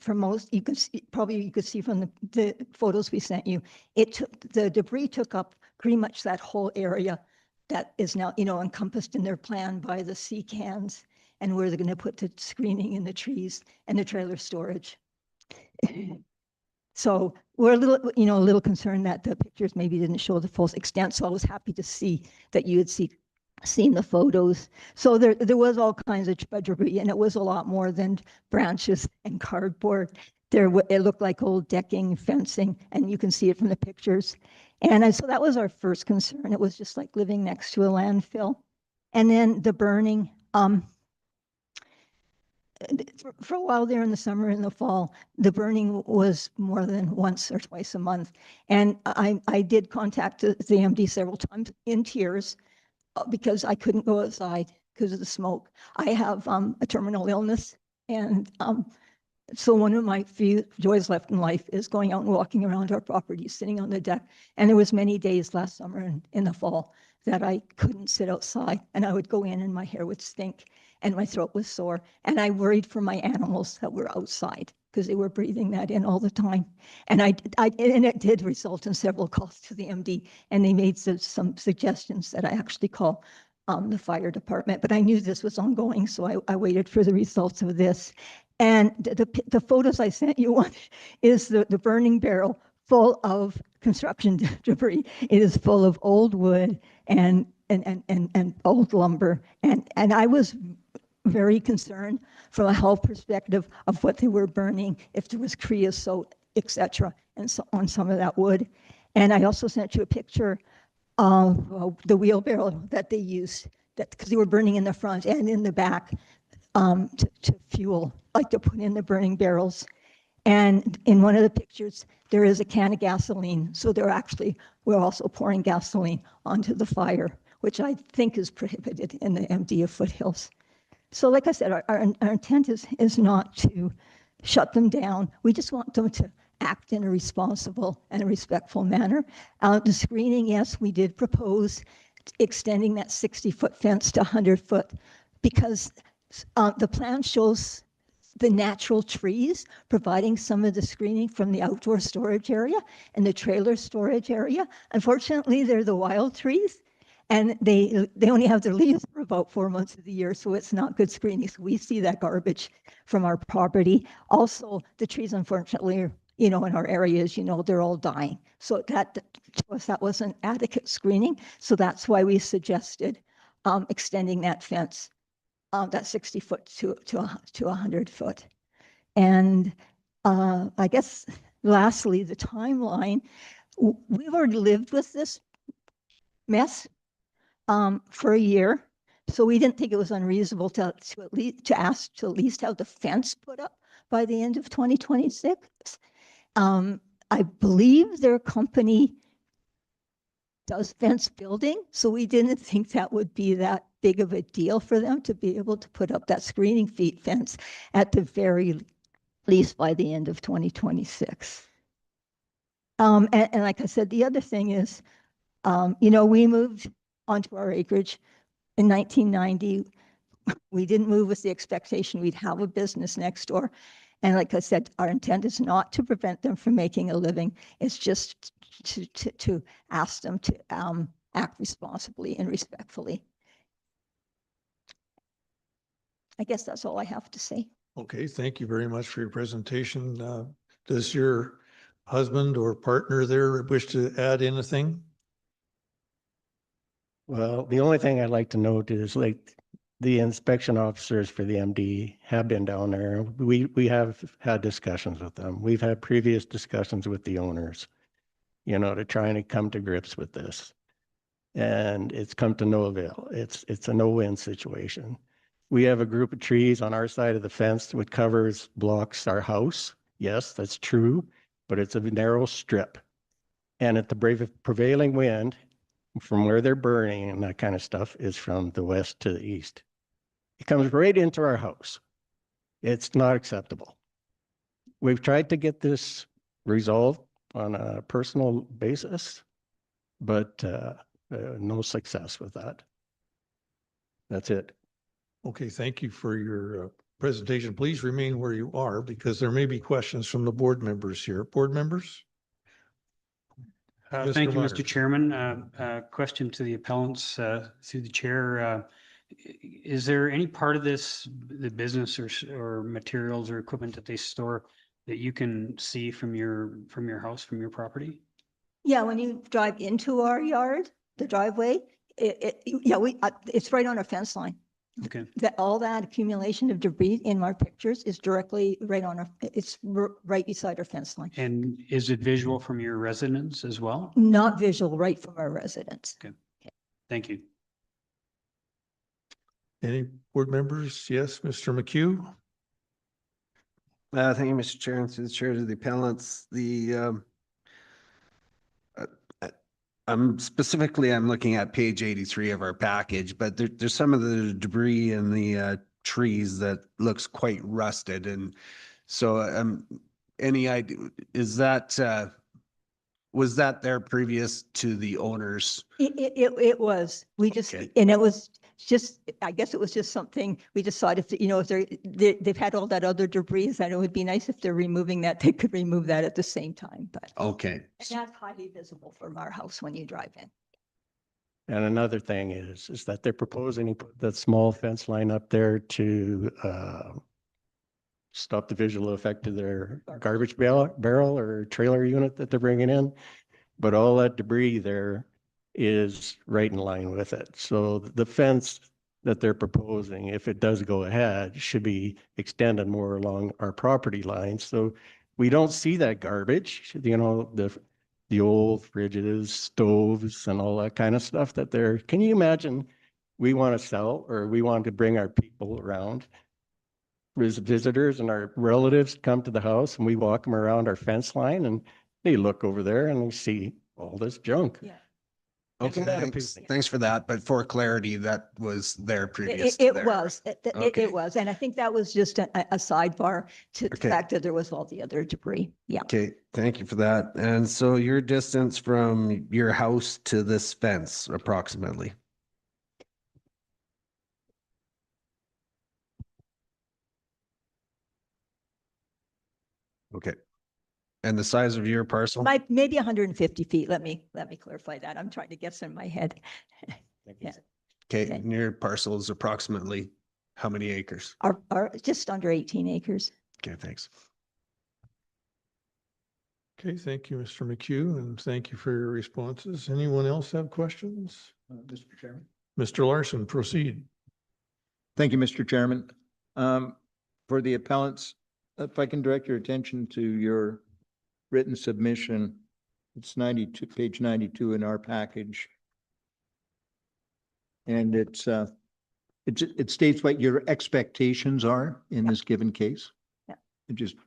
For most, you could see from the photos we sent you, the debris took up pretty much that whole area that is now, encompassed in their plan by the sea cans and where they're going to put the screening in the trees and the trailer storage. So we're a little concerned that the pictures maybe didn't show the full extent. So I was happy to see that you had seen the photos. So there was all kinds of debris, and it was a lot more than branches and cardboard. It looked like old decking, fencing, and you can see it from the pictures. And so that was our first concern. It was just like living next to a landfill. And then the burning. For a while there in the summer and the fall, the burning was more than once or twice a month. And I did contact the MD several times in tears because I couldn't go outside because of the smoke. I have a terminal illness, and so one of my few joys left in life is going out and walking around our property, sitting on the deck. And there was many days last summer and in the fall that I couldn't sit outside, and I would go in and my hair would stink and my throat was sore. And I worried for my animals that were outside because they were breathing that in all the time. And and it did result in several calls to the MD, and they made some suggestions that I actually call the fire department. But I knew this was ongoing, so I waited for the results of this. And the photos I sent you on is the burning barrel full of construction debris. It is full of old wood and old lumber. And I was very concerned from a health perspective of what they were burning, if there was creosote, etc., and so on some of that wood. And I also sent you a picture of the wheelbarrow that they used, because they were burning in the front and in the back to fuel, like to put in the burning barrels. And in one of the pictures, there is a can of gasoline. So we're also pouring gasoline onto the fire, which I think is prohibited in the MD of Foothills. So like I said, our intent is not to shut them down. We just want them to act in a responsible and a respectful manner. The screening, yes, we did propose extending that 60-foot fence to 100-foot because the plan shows the natural trees providing some of the screening from the outdoor storage area and the trailer storage area. Unfortunately, they're the wild trees, and they only have their leaves for about 4 months of the year, so it's not good screening. So we see that garbage from our property. Also, the trees, unfortunately, in our areas, they're all dying. So to us, that wasn't adequate screening. So that's why we suggested extending that fence That's 60 foot to 100 foot. And I guess lastly, the timeline, we've already lived with this mess for a year. So we didn't think it was unreasonable to ask to at least have the fence put up by the end of 2026. I believe their company does fence building, so we didn't think that would be that big of a deal for them to be able to put up that screening feet fence at the very least by the end of 2026. And like I said, the other thing is, we moved onto our acreage in 1990. We didn't move with the expectation we'd have a business next door. And like I said, our intent is not to prevent them from making a living. It's just to ask them to act responsibly and respectfully. I guess that's all I have to say. Okay, thank you very much for your presentation. Does your husband or partner there wish to add anything? Well, the only thing I'd like to note is like the inspection officers for the MD have been down there. We have had discussions with them. We've had previous discussions with the owners, to try and come to grips with this. And it's come to no avail. It's a no-win situation. We have a group of trees on our side of the fence which blocks our house. Yes, that's true, but it's a narrow strip. And at the prevailing wind from where they're burning and that kind of stuff is from the west to the east. It comes right into our house. It's not acceptable. We've tried to get this resolved on a personal basis, but no success with that. That's it. Okay, thank you for your presentation. Please remain where you are because there may be questions from the board members here. Board members? Thank you, Myers. Mr. Chairman. Question to the appellants through the chair. Is there any part of the business or materials or equipment that they store that you can see from your house, from your property? Yeah, when you drive into our yard, the driveway, it's right on our fence line. Okay. All that accumulation of debris in our pictures is directly right on it's right beside our fence line. And is it visual from your residence as well? Not visual, right from our residence. Okay. Thank you. Any board members? Yes, Mr. McHugh? Thank you, Mr. Chair, and through the chair to the appellants. I'm looking at page 83 of our package, but there's some of the debris in the trees that looks quite rusted. And so any idea, was that there previous to the owners? It was, Okay. and it was just, I guess it was just something we decided to, if they've had all that other debris, and it would be nice if they're removing that, they could remove that at the same time, but. Okay. And that's highly visible from our house when you drive in. And another thing is that they're proposing to put that small fence line up there to stop the visual effect of their garbage barrel or trailer unit that they're bringing in. But all that debris there is right in line with it. So the fence that they're proposing, if it does go ahead, should be extended more along our property line. So we don't see that garbage, the old fridges, stoves, and all that kind of stuff that they're, can you imagine we want to sell or we want to bring our people around, visitors and our relatives come to the house and we walk them around our fence line and they look over there and they see all this junk. Yeah. Okay, Thanks. thanks for that. But for clarity, that was there previous to It there. was, Okay. it was. And I think that was just a sidebar to the Okay. fact that there was all the other debris. Yeah. Okay, thank you for that. And so your distance from your house to this fence approximately? Okay. And the size of your parcel? Maybe 150 feet. Let me clarify that. I'm trying to get some in my head. Yeah. Okay, and your parcel is approximately how many acres? Our just under 18 acres. Okay, thanks. Okay, thank you, Mr. McHugh, and thank you for your responses. Anyone else have questions? Mr. Chairman. Mr. Larson, proceed. Thank you, Mr. Chairman. For the appellants, if I can direct your attention to your written submission, it's 92, page 92 in our package. And it states what your expectations are in this given case. Yeah. I'd just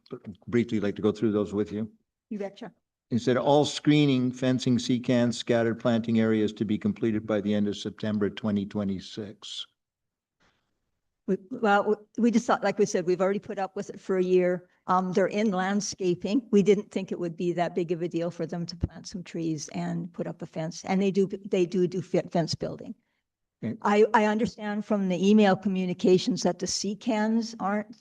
briefly like to go through those with you. You betcha. It said all screening, fencing, secans, scattered planting areas to be completed by the end of September 2026. We just thought, like we said, we've already put up with it for a year. They're in landscaping. We didn't think it would be that big of a deal for them to plant some trees and put up a fence. And they do fence building. Okay. I understand from the email communications that the secans aren't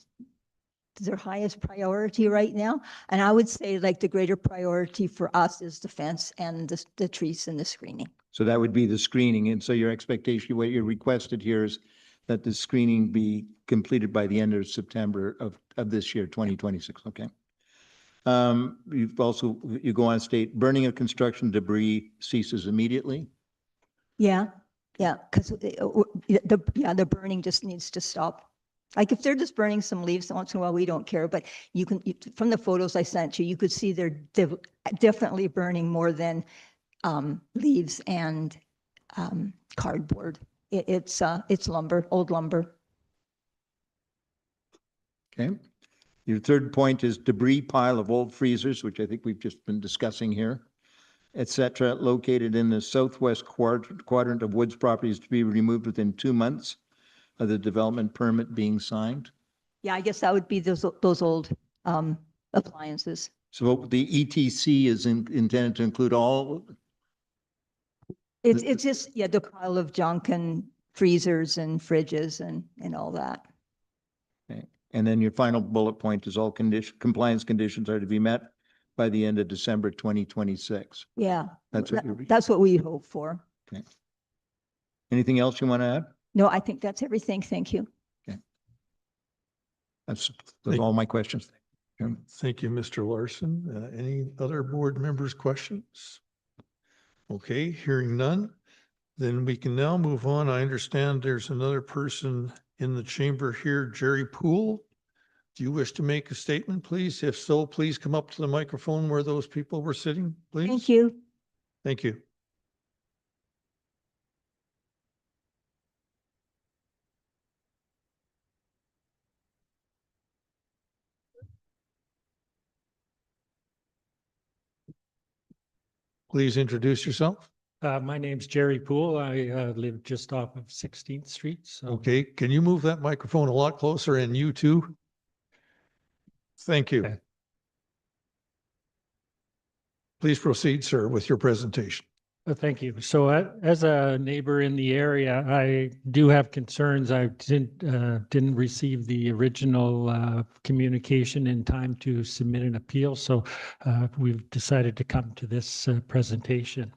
their highest priority right now. And I would say like the greater priority for us is the fence and the trees and the screening. So that would be the screening. And so your expectation, what you requested here is that the screening be completed by the end of September of this year, 2026. Okay. You go on to state burning of construction debris ceases immediately. Yeah, because the burning just needs to stop. Like if they're just burning some leaves once in a while, we don't care. But from the photos I sent you, you could see they're definitely burning more than leaves and cardboard. It's lumber, old lumber. Okay. Your third point is debris pile of old freezers, which I think we've just been discussing here, et cetera, located in the southwest quadrant of Woods properties to be removed within 2 months of the development permit being signed. Yeah, I guess that would be those old appliances. So the ETC is intended to include all. It's just, yeah, the pile of junk and freezers and fridges and all that. Okay. And then your final bullet point is all compliance conditions are to be met by the end of December 2026. Yeah, That's what that's what we hope for. Okay. Anything else you want to add? No, I think that's everything. Thank you. Okay. That's all my questions. Thank you, Mr. Larson. Any other board members' questions? Okay, hearing none, then we can now move on. I understand there's another person in the chamber here, Jerry Poole. Do you wish to make a statement, please? If so, please come up to the microphone where those people were sitting, please. Thank you. Thank you. Please introduce yourself. My name's Jerry Poole. I live just off of 16th Street. So. Okay, can you move that microphone a lot closer, and you too? Thank you. Okay. Please proceed, sir, with your presentation. Thank you. So as a neighbor in the area, I do have concerns. I didn't receive the original communication in time to submit an appeal. So we've decided to come to this presentation.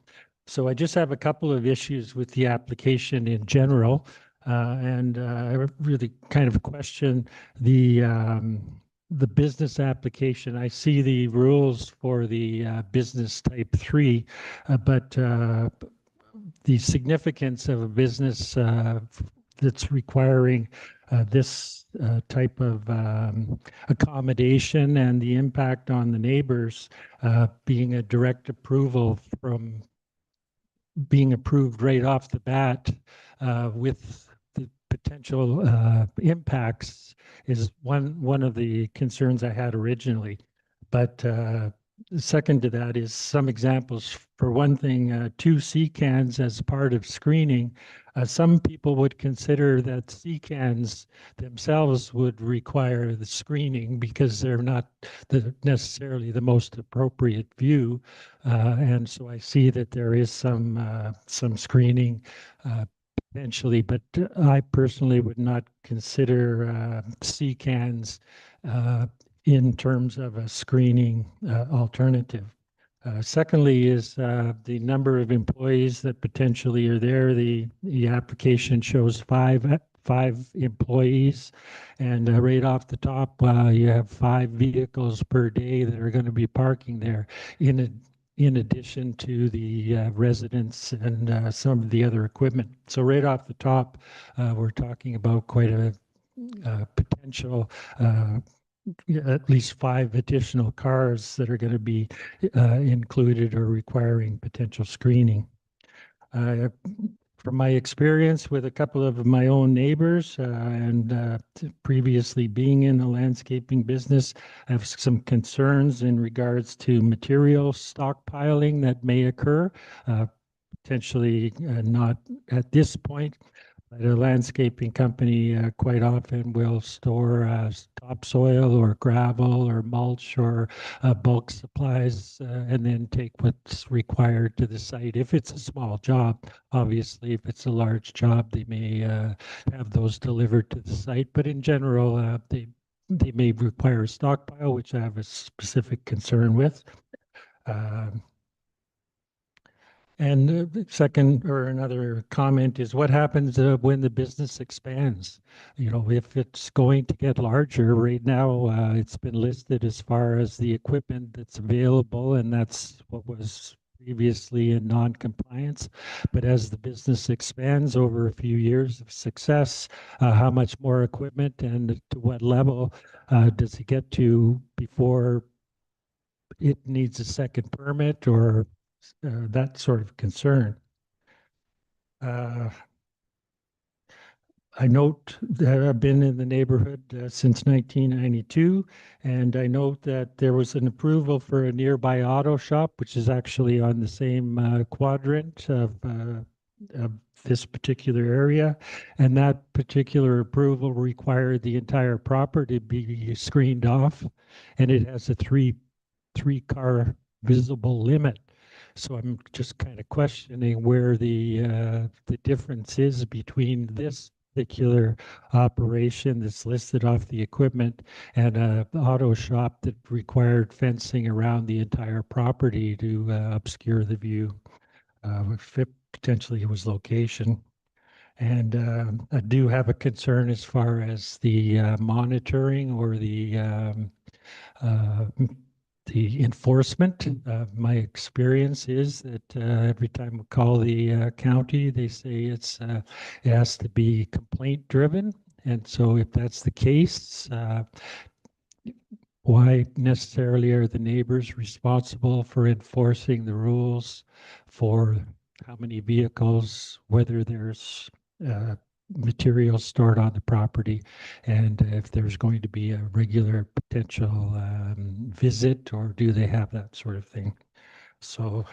So I just have a couple of issues with the application in general. And I really kind of question the business application. I see the rules for the business type 3, but the significance of a business that's requiring this type of accommodation and the impact on the neighbors being a direct approval from being approved right off the bat with the potential impacts is one of the concerns I had originally. But second to that is some examples. For one thing, 2 secans as part of screening. Some people would consider that secans themselves would require the screening because they're not necessarily the most appropriate view. And so I see that there is some screening potentially, but I personally would not consider secans in terms of a screening alternative. Secondly is the number of employees that potentially are there. The application shows five employees, and right off the top, you have 5 vehicles per day that are going to be parking there. in addition to the residents and some of the other equipment. So right off the top, we're talking about quite a potential at least 5 additional cars that are going to be included or requiring potential screening. From my experience with a couple of my own neighbors and previously being in the landscaping business, I have some concerns in regards to material stockpiling that may occur, potentially not at this point. The landscaping company quite often will store topsoil or gravel or mulch or bulk supplies and then take what's required to the site. If it's a small job, obviously, if it's a large job, they may have those delivered to the site. But in general, they may require a stockpile, which I have a specific concern with. And the second or another comment is what happens when the business expands? You know, if it's going to get larger, right now it's been listed as far as the equipment that's available, and that's what was previously in non-compliance. But as the business expands over a few years of success, how much more equipment and to what level does it get to before it needs a second permit or that sort of concern? I note that I've been in the neighborhood since 1992, and I note that there was an approval for a nearby auto shop, which is actually on the same quadrant of this particular area, and that particular approval required the entire property to be screened off, and it has a three-car visible limit. So I'm just kind of questioning where the difference is between this particular operation that's listed off the equipment and a auto shop that required fencing around the entire property to obscure the view, if potentially it was location. And I do have a concern as far as the monitoring or the enforcement. My experience is that every time we call the county, they say it has to be complaint driven. And so if that's the case, why necessarily are the neighbors responsible for enforcing the rules for how many vehicles, whether there's material stored on the property, and if there's going to be a regular potential visit, or do they have that sort of thing? So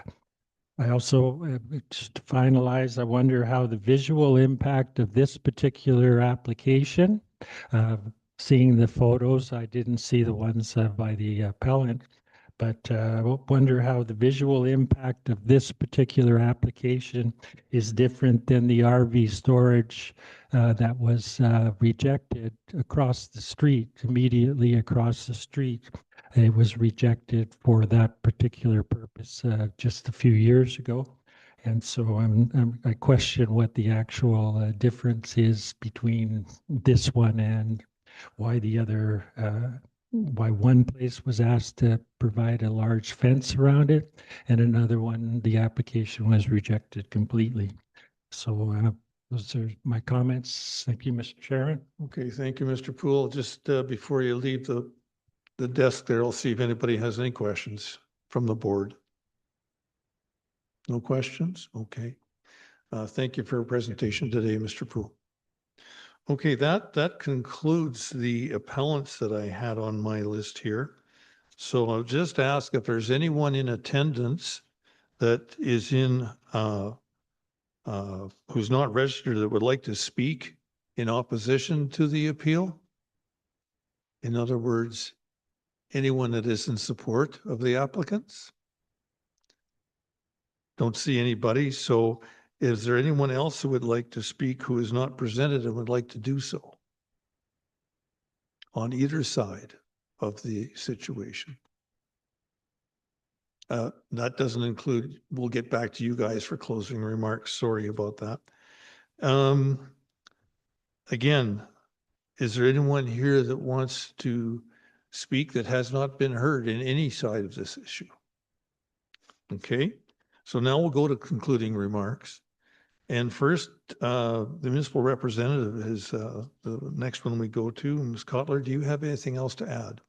I also, just to finalize, I wonder how the visual impact of this particular application, seeing the photos, I didn't see the ones by the appellant, but wonder how the visual impact of this particular application is different than the RV storage that was rejected across the street, immediately across the street. It was rejected for that particular purpose just a few years ago. And so I question what the actual difference is between this one and why the other why one place was asked to provide a large fence around it, and another one, the application was rejected completely. So those are my comments. Thank you, Mr. Chairman. Okay, thank you, Mr. Poole. Just before you leave the desk there, I'll see if anybody has any questions from the board. No questions? Okay. Thank you for your presentation today, Mr. Poole. Okay, that concludes the appellants that I had on my list here. So I'll just ask if there's anyone in attendance that is who's not registered that would like to speak in opposition to the appeal. In other words, anyone that is in support of the applicants? Don't see anybody. So is there anyone else who would like to speak who is not presented and would like to do so on either side of the situation? That doesn't include, we'll get back to you guys for closing remarks. Sorry about that. Again, is there anyone here that wants to speak that has not been heard in any side of this issue? Okay, so now we'll go to concluding remarks. And first, the municipal representative is the next one we go to. Ms. Kotler, do you have anything else to add?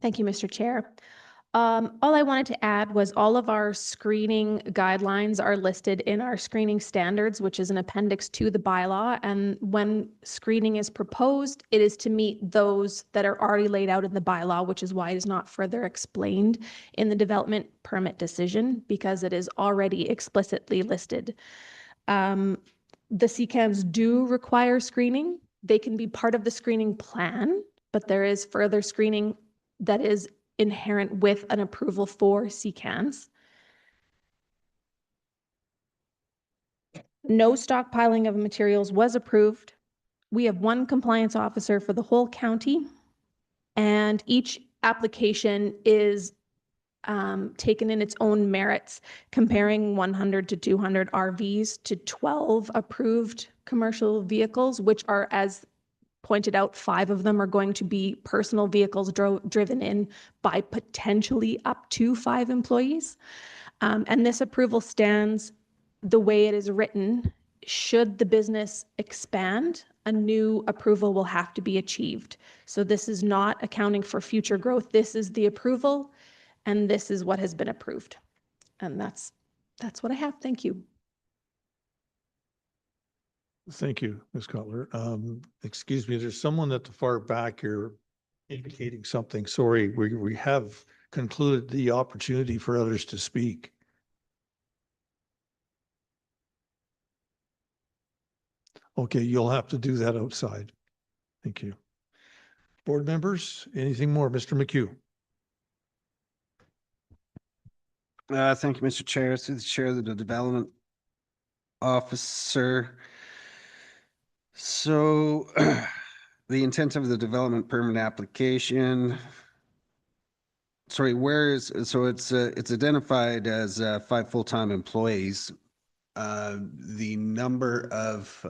Thank you, Mr. Chair. All I wanted to add was all of our screening guidelines are listed in our screening standards, which is an appendix to the bylaw. And when screening is proposed, it is to meet those that are already laid out in the bylaw, which is why it is not further explained in the development permit decision, because it is already explicitly listed. The CCANs do require screening. They can be part of the screening plan, but there is further screening that is inherent with an approval for CCANs. No stockpiling of materials was approved. We have one compliance officer for the whole county, and each application is taken in its own merits, comparing 100 to 200 RVs to 12 approved commercial vehicles, which are, as pointed out, 5 of them are going to be personal vehicles driven in by potentially up to 5 employees. And this approval stands the way it is written. Should the business expand, a new approval will have to be achieved. So this is not accounting for future growth. This is the approval, and this is what has been approved. And that's what I have. Thank you. Thank you, Ms. Kotler. Excuse me, there's someone at the far back here indicating something. Sorry, we have concluded the opportunity for others to speak. Okay, you'll have to do that outside. Thank you. Board members, anything more? Mr. McHugh. Thank you, Mr. Chair. Through the chair of the development officer. So the intent of the development permit application. Sorry, where is, so it's identified as 5 full-time employees. The number of,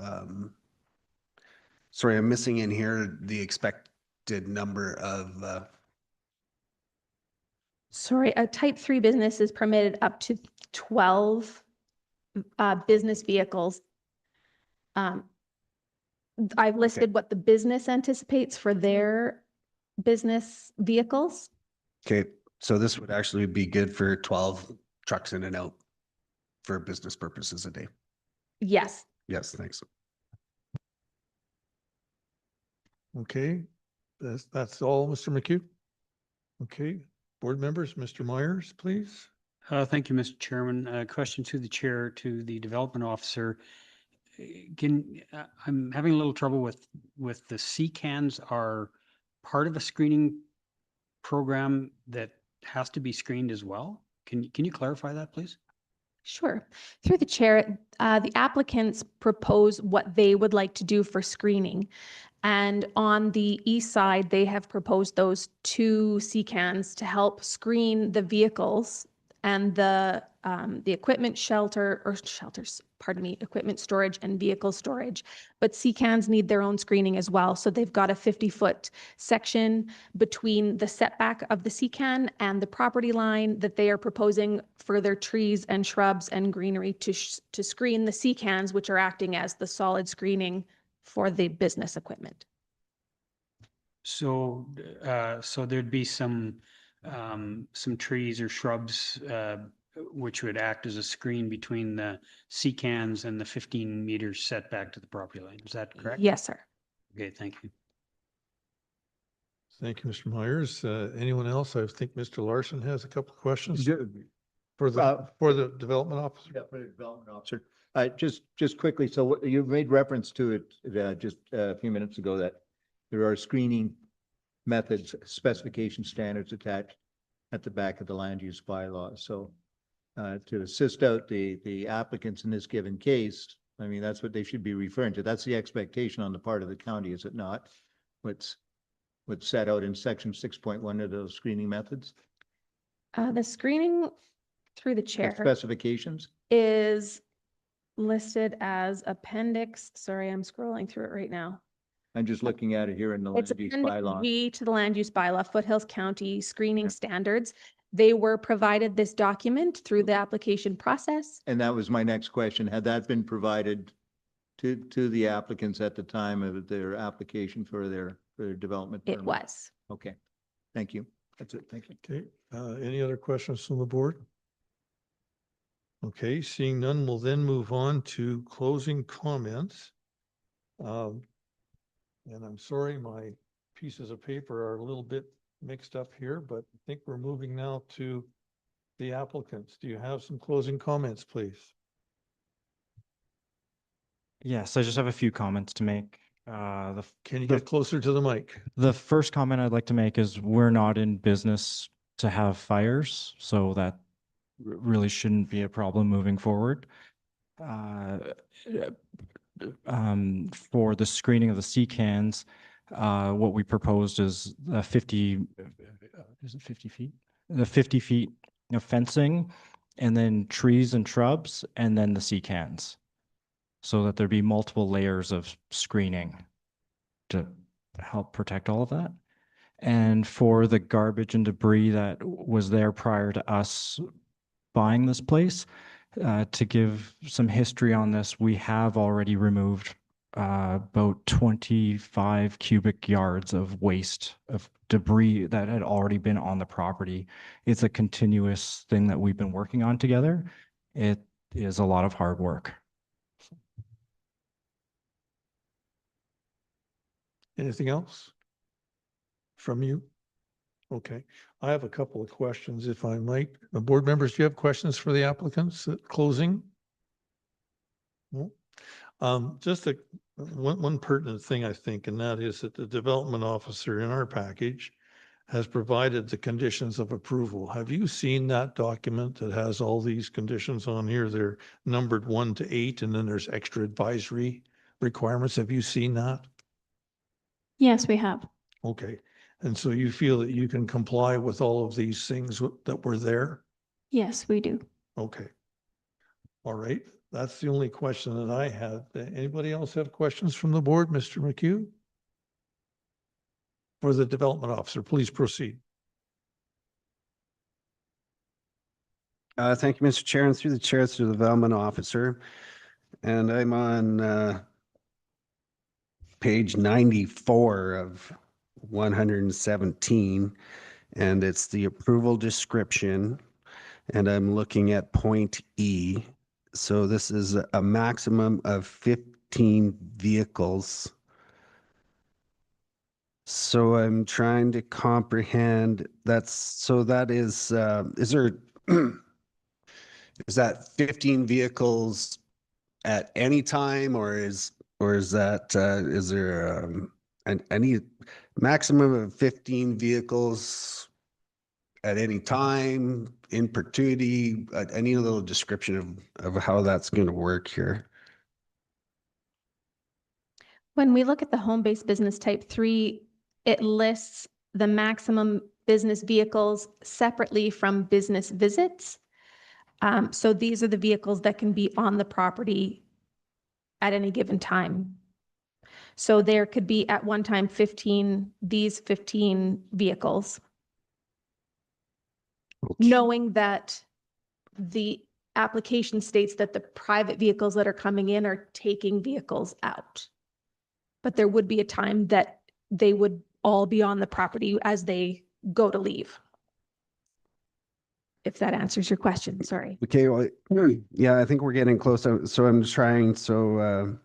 sorry, I'm missing in here the expected number of, Sorry, a type 3 business is permitted up to 12 business vehicles. I've listed what the business anticipates for their business vehicles. okay, so this would actually be good for 12 trucks in and out for business purposes a day. Yes. Yes, thanks. Okay, that's all, Mr. McHugh. Okay, board members, Mr. Myers, please. Thank you, Mr. Chairman. Question to the chair, to the development officer. I'm having a little trouble with the CCANs are part of a screening program that has to be screened as well. Can you clarify that, please? Sure. Through the chair, the applicants propose what they would like to do for screening. And on the east side, they have proposed those 2 CCANs to help screen the vehicles and the equipment equipment storage and vehicle storage. But CCANs need their own screening as well. So they've got a 50-foot section between the setback of the CCAN and the property line that they are proposing further trees and shrubs and greenery to screen the CCANs, which are acting as the solid screening for the business equipment. So, so there'd be some trees or shrubs which would act as a screen between the CCANs and the 15 meters setback to the property line. Is that correct? Yes, sir. Okay, thank you. Thank you, Mr. Myers. Anyone else? I think Mr. Larson has a couple of questions for the development officer. Yeah, for the development officer. Just quickly, so you made reference to it just a few minutes ago that there are screening methods, specification standards attached at the back of the land use bylaw. So to assist out the applicants in this given case, I mean, that's what they should be referring to. That's the expectation on the part of the county, is it not? What's set out in section 6.1 of those screening methods? The screening, through the chair, specifications is listed as appendix. Sorry, I'm scrolling through it right now. I'm just looking at it here in the It's land use appendix bylaw. G to the land use bylaw, Foothills County screening standards. They were provided this document through the application process. And that was my next question. Had that been provided to the applicants at the time of their application for their development It permit? was. Okay, thank you. That's it. Thank you. Okay, any other questions from the board? Okay, seeing none, we'll then move on to closing comments. And I'm sorry, my pieces of paper are a little bit mixed up here, but I think we're moving now to the applicants. Do you have some closing comments, please? Yes, I just have a few comments to make. Can you get closer to the mic? The first comment I'd like to make is we're not in business to have fires, so that really shouldn't be a problem moving forward. For the screening of the sea cans, what we proposed is 50, is it 50 feet? The 50 feet of fencing, and then trees and shrubs, and then the sea cans, so that there'd be multiple layers of screening to help protect all of that. And for the garbage and debris that was there prior to us buying this place, to give some history on this, we have already removed about 25 cubic yards of waste, of debris that had already been on the property. It's a continuous thing that we've been working on together. It is a lot of hard work. Anything else from you? Okay, I have a couple of questions, if I might. Board members, do you have questions for the applicants at closing? No? Just one pertinent thing, I think, and that is that the development officer in our package has provided the conditions of approval. Have you seen that document that has all these conditions on here? They're numbered 1 to 8, and then there's extra advisory requirements. Have you seen that? Yes, we have. Okay. And so you feel that you can comply with all of these things that were there? Yes, we do. Okay. All right. That's the only question that I had. Anybody else have questions from the board? Mr. McHugh? For the development officer, please proceed. Thank you, Mr. Chair, and through the chair to the development officer. And I'm on page 94 of 117, and it's the approval description. And I'm looking at point E. So this is a maximum of 15 vehicles. So I'm trying to comprehend that is there, is that 15 vehicles at any time, or is that, is there any maximum of 15 vehicles at any time in perpetuity? I need a little description of how that's going to work here. When we look at the home-based business type 3, it lists the maximum business vehicles separately from business visits. So these are the vehicles that can be on the property at any given time. So there could be at one time 15 vehicles. Knowing that the application states that the private vehicles that are coming in are taking vehicles out. But there would be a time that they would all be on the property as they go to leave. If that answers your question, sorry. Okay, well, yeah, I think we're getting close. So I'm just trying, so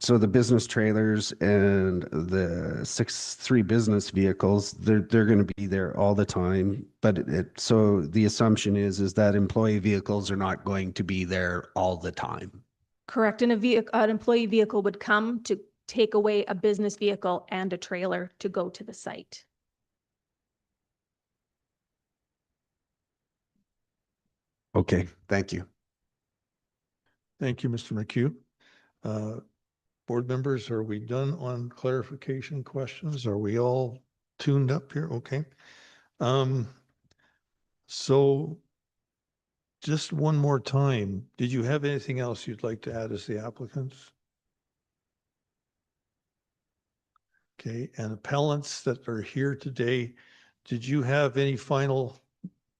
the business trailers and the 3 business vehicles, they're going to be there all the time. But so the assumption is that employee vehicles are not going to be there all the time. Correct. And an employee vehicle would come to take away a business vehicle and a trailer to go to the site. Okay, thank you. Thank you, Mr. McHugh. Board members, are we done on clarification questions? Are we all tuned up here? Okay. So just one more time, did you have anything else you'd like to add as the applicants? Okay, and appellants that are here today, did you have any final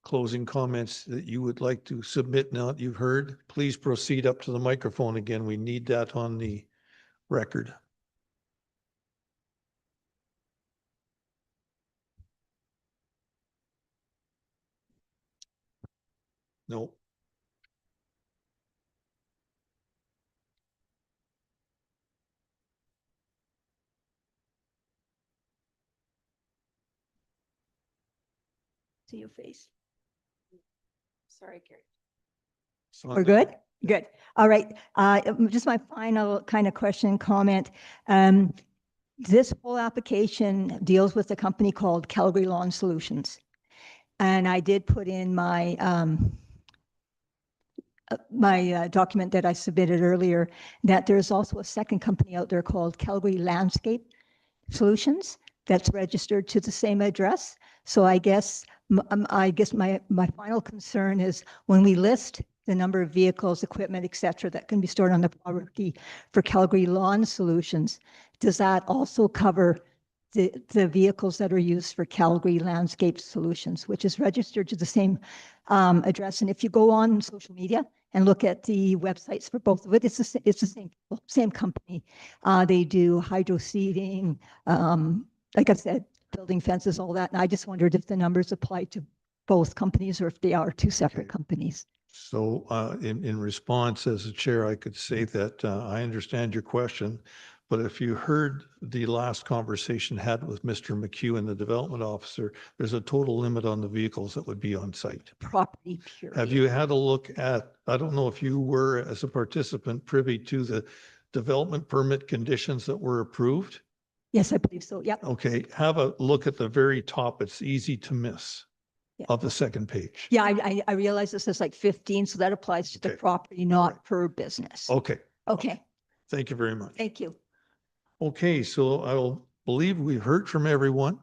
closing comments that you would like to submit now that you've heard? Please proceed up to the microphone again. We need that on the record. No. See your face. Sorry, Gary. We're good? Good. All right. Just my final kind of question and comment. This whole application deals with a company called Calgary Lawn Solutions. And I did put in my document that I submitted earlier that there's also a second company out there called Calgary Landscape Solutions that's registered to the same address. So I guess my final concern is when we list the number of vehicles, equipment, et cetera, that can be stored on the property for Calgary Lawn Solutions, does that also cover the vehicles that are used for Calgary Landscape Solutions, which is registered to the same address? And if you go on social media and look at the websites for both of it, it's the same company. They do hydro seeding, like I said, building fences, all that. And I just wondered if the numbers apply to both companies or if they are two separate companies. So in response, as a chair, I could say that I understand your question, but if you heard the last conversation had with Mr. McHugh and the development officer, there's a total limit on the vehicles that would be on site. Property period. Have you had a look at, I don't know if you were as a participant privy to the development permit conditions that were approved? Yes, I believe so. Yep. Okay, have a look at the very top. It's easy to miss. Of the second page. Yeah, I realize this is like 15, so that applies to the property, not per business. Okay. Okay. Thank you very much. Thank you. Okay, so I'll believe we've heard from everyone.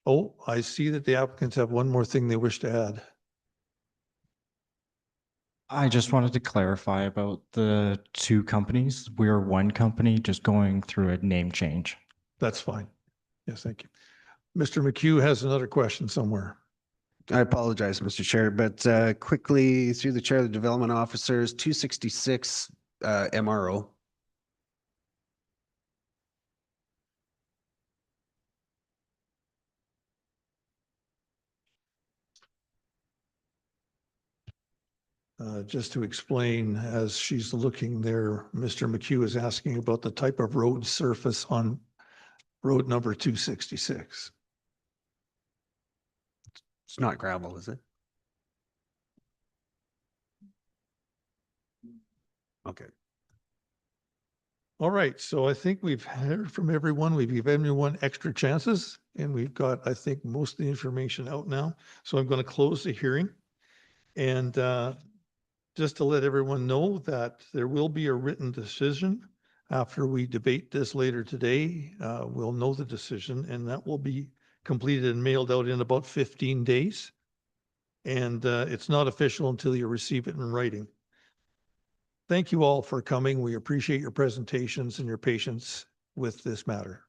Oh, I see that the applicants have one more thing they wish to add. I just wanted to clarify about the two companies. We're one company just going through a name change. That's fine. Yes, thank you. Mr. McHugh has another question somewhere. I apologize, Mr. Chair, but quickly through the chair of the development officers, 266 MRO. Just to explain, as she's looking there, Mr. McHugh is asking about the type of road surface on road number 266. It's not gravel, is it? Okay. All right, so I think we've heard from everyone. We've given everyone extra chances, and we've got, I think, most of the information out now. So I'm going to close the hearing. And just to let everyone know that there will be a written decision after we debate this later today. We'll know the decision, and that will be completed and mailed out in about 15 days. And it's not official until you receive it in writing. Thank you all for coming. We appreciate your presentations and your patience with this matter.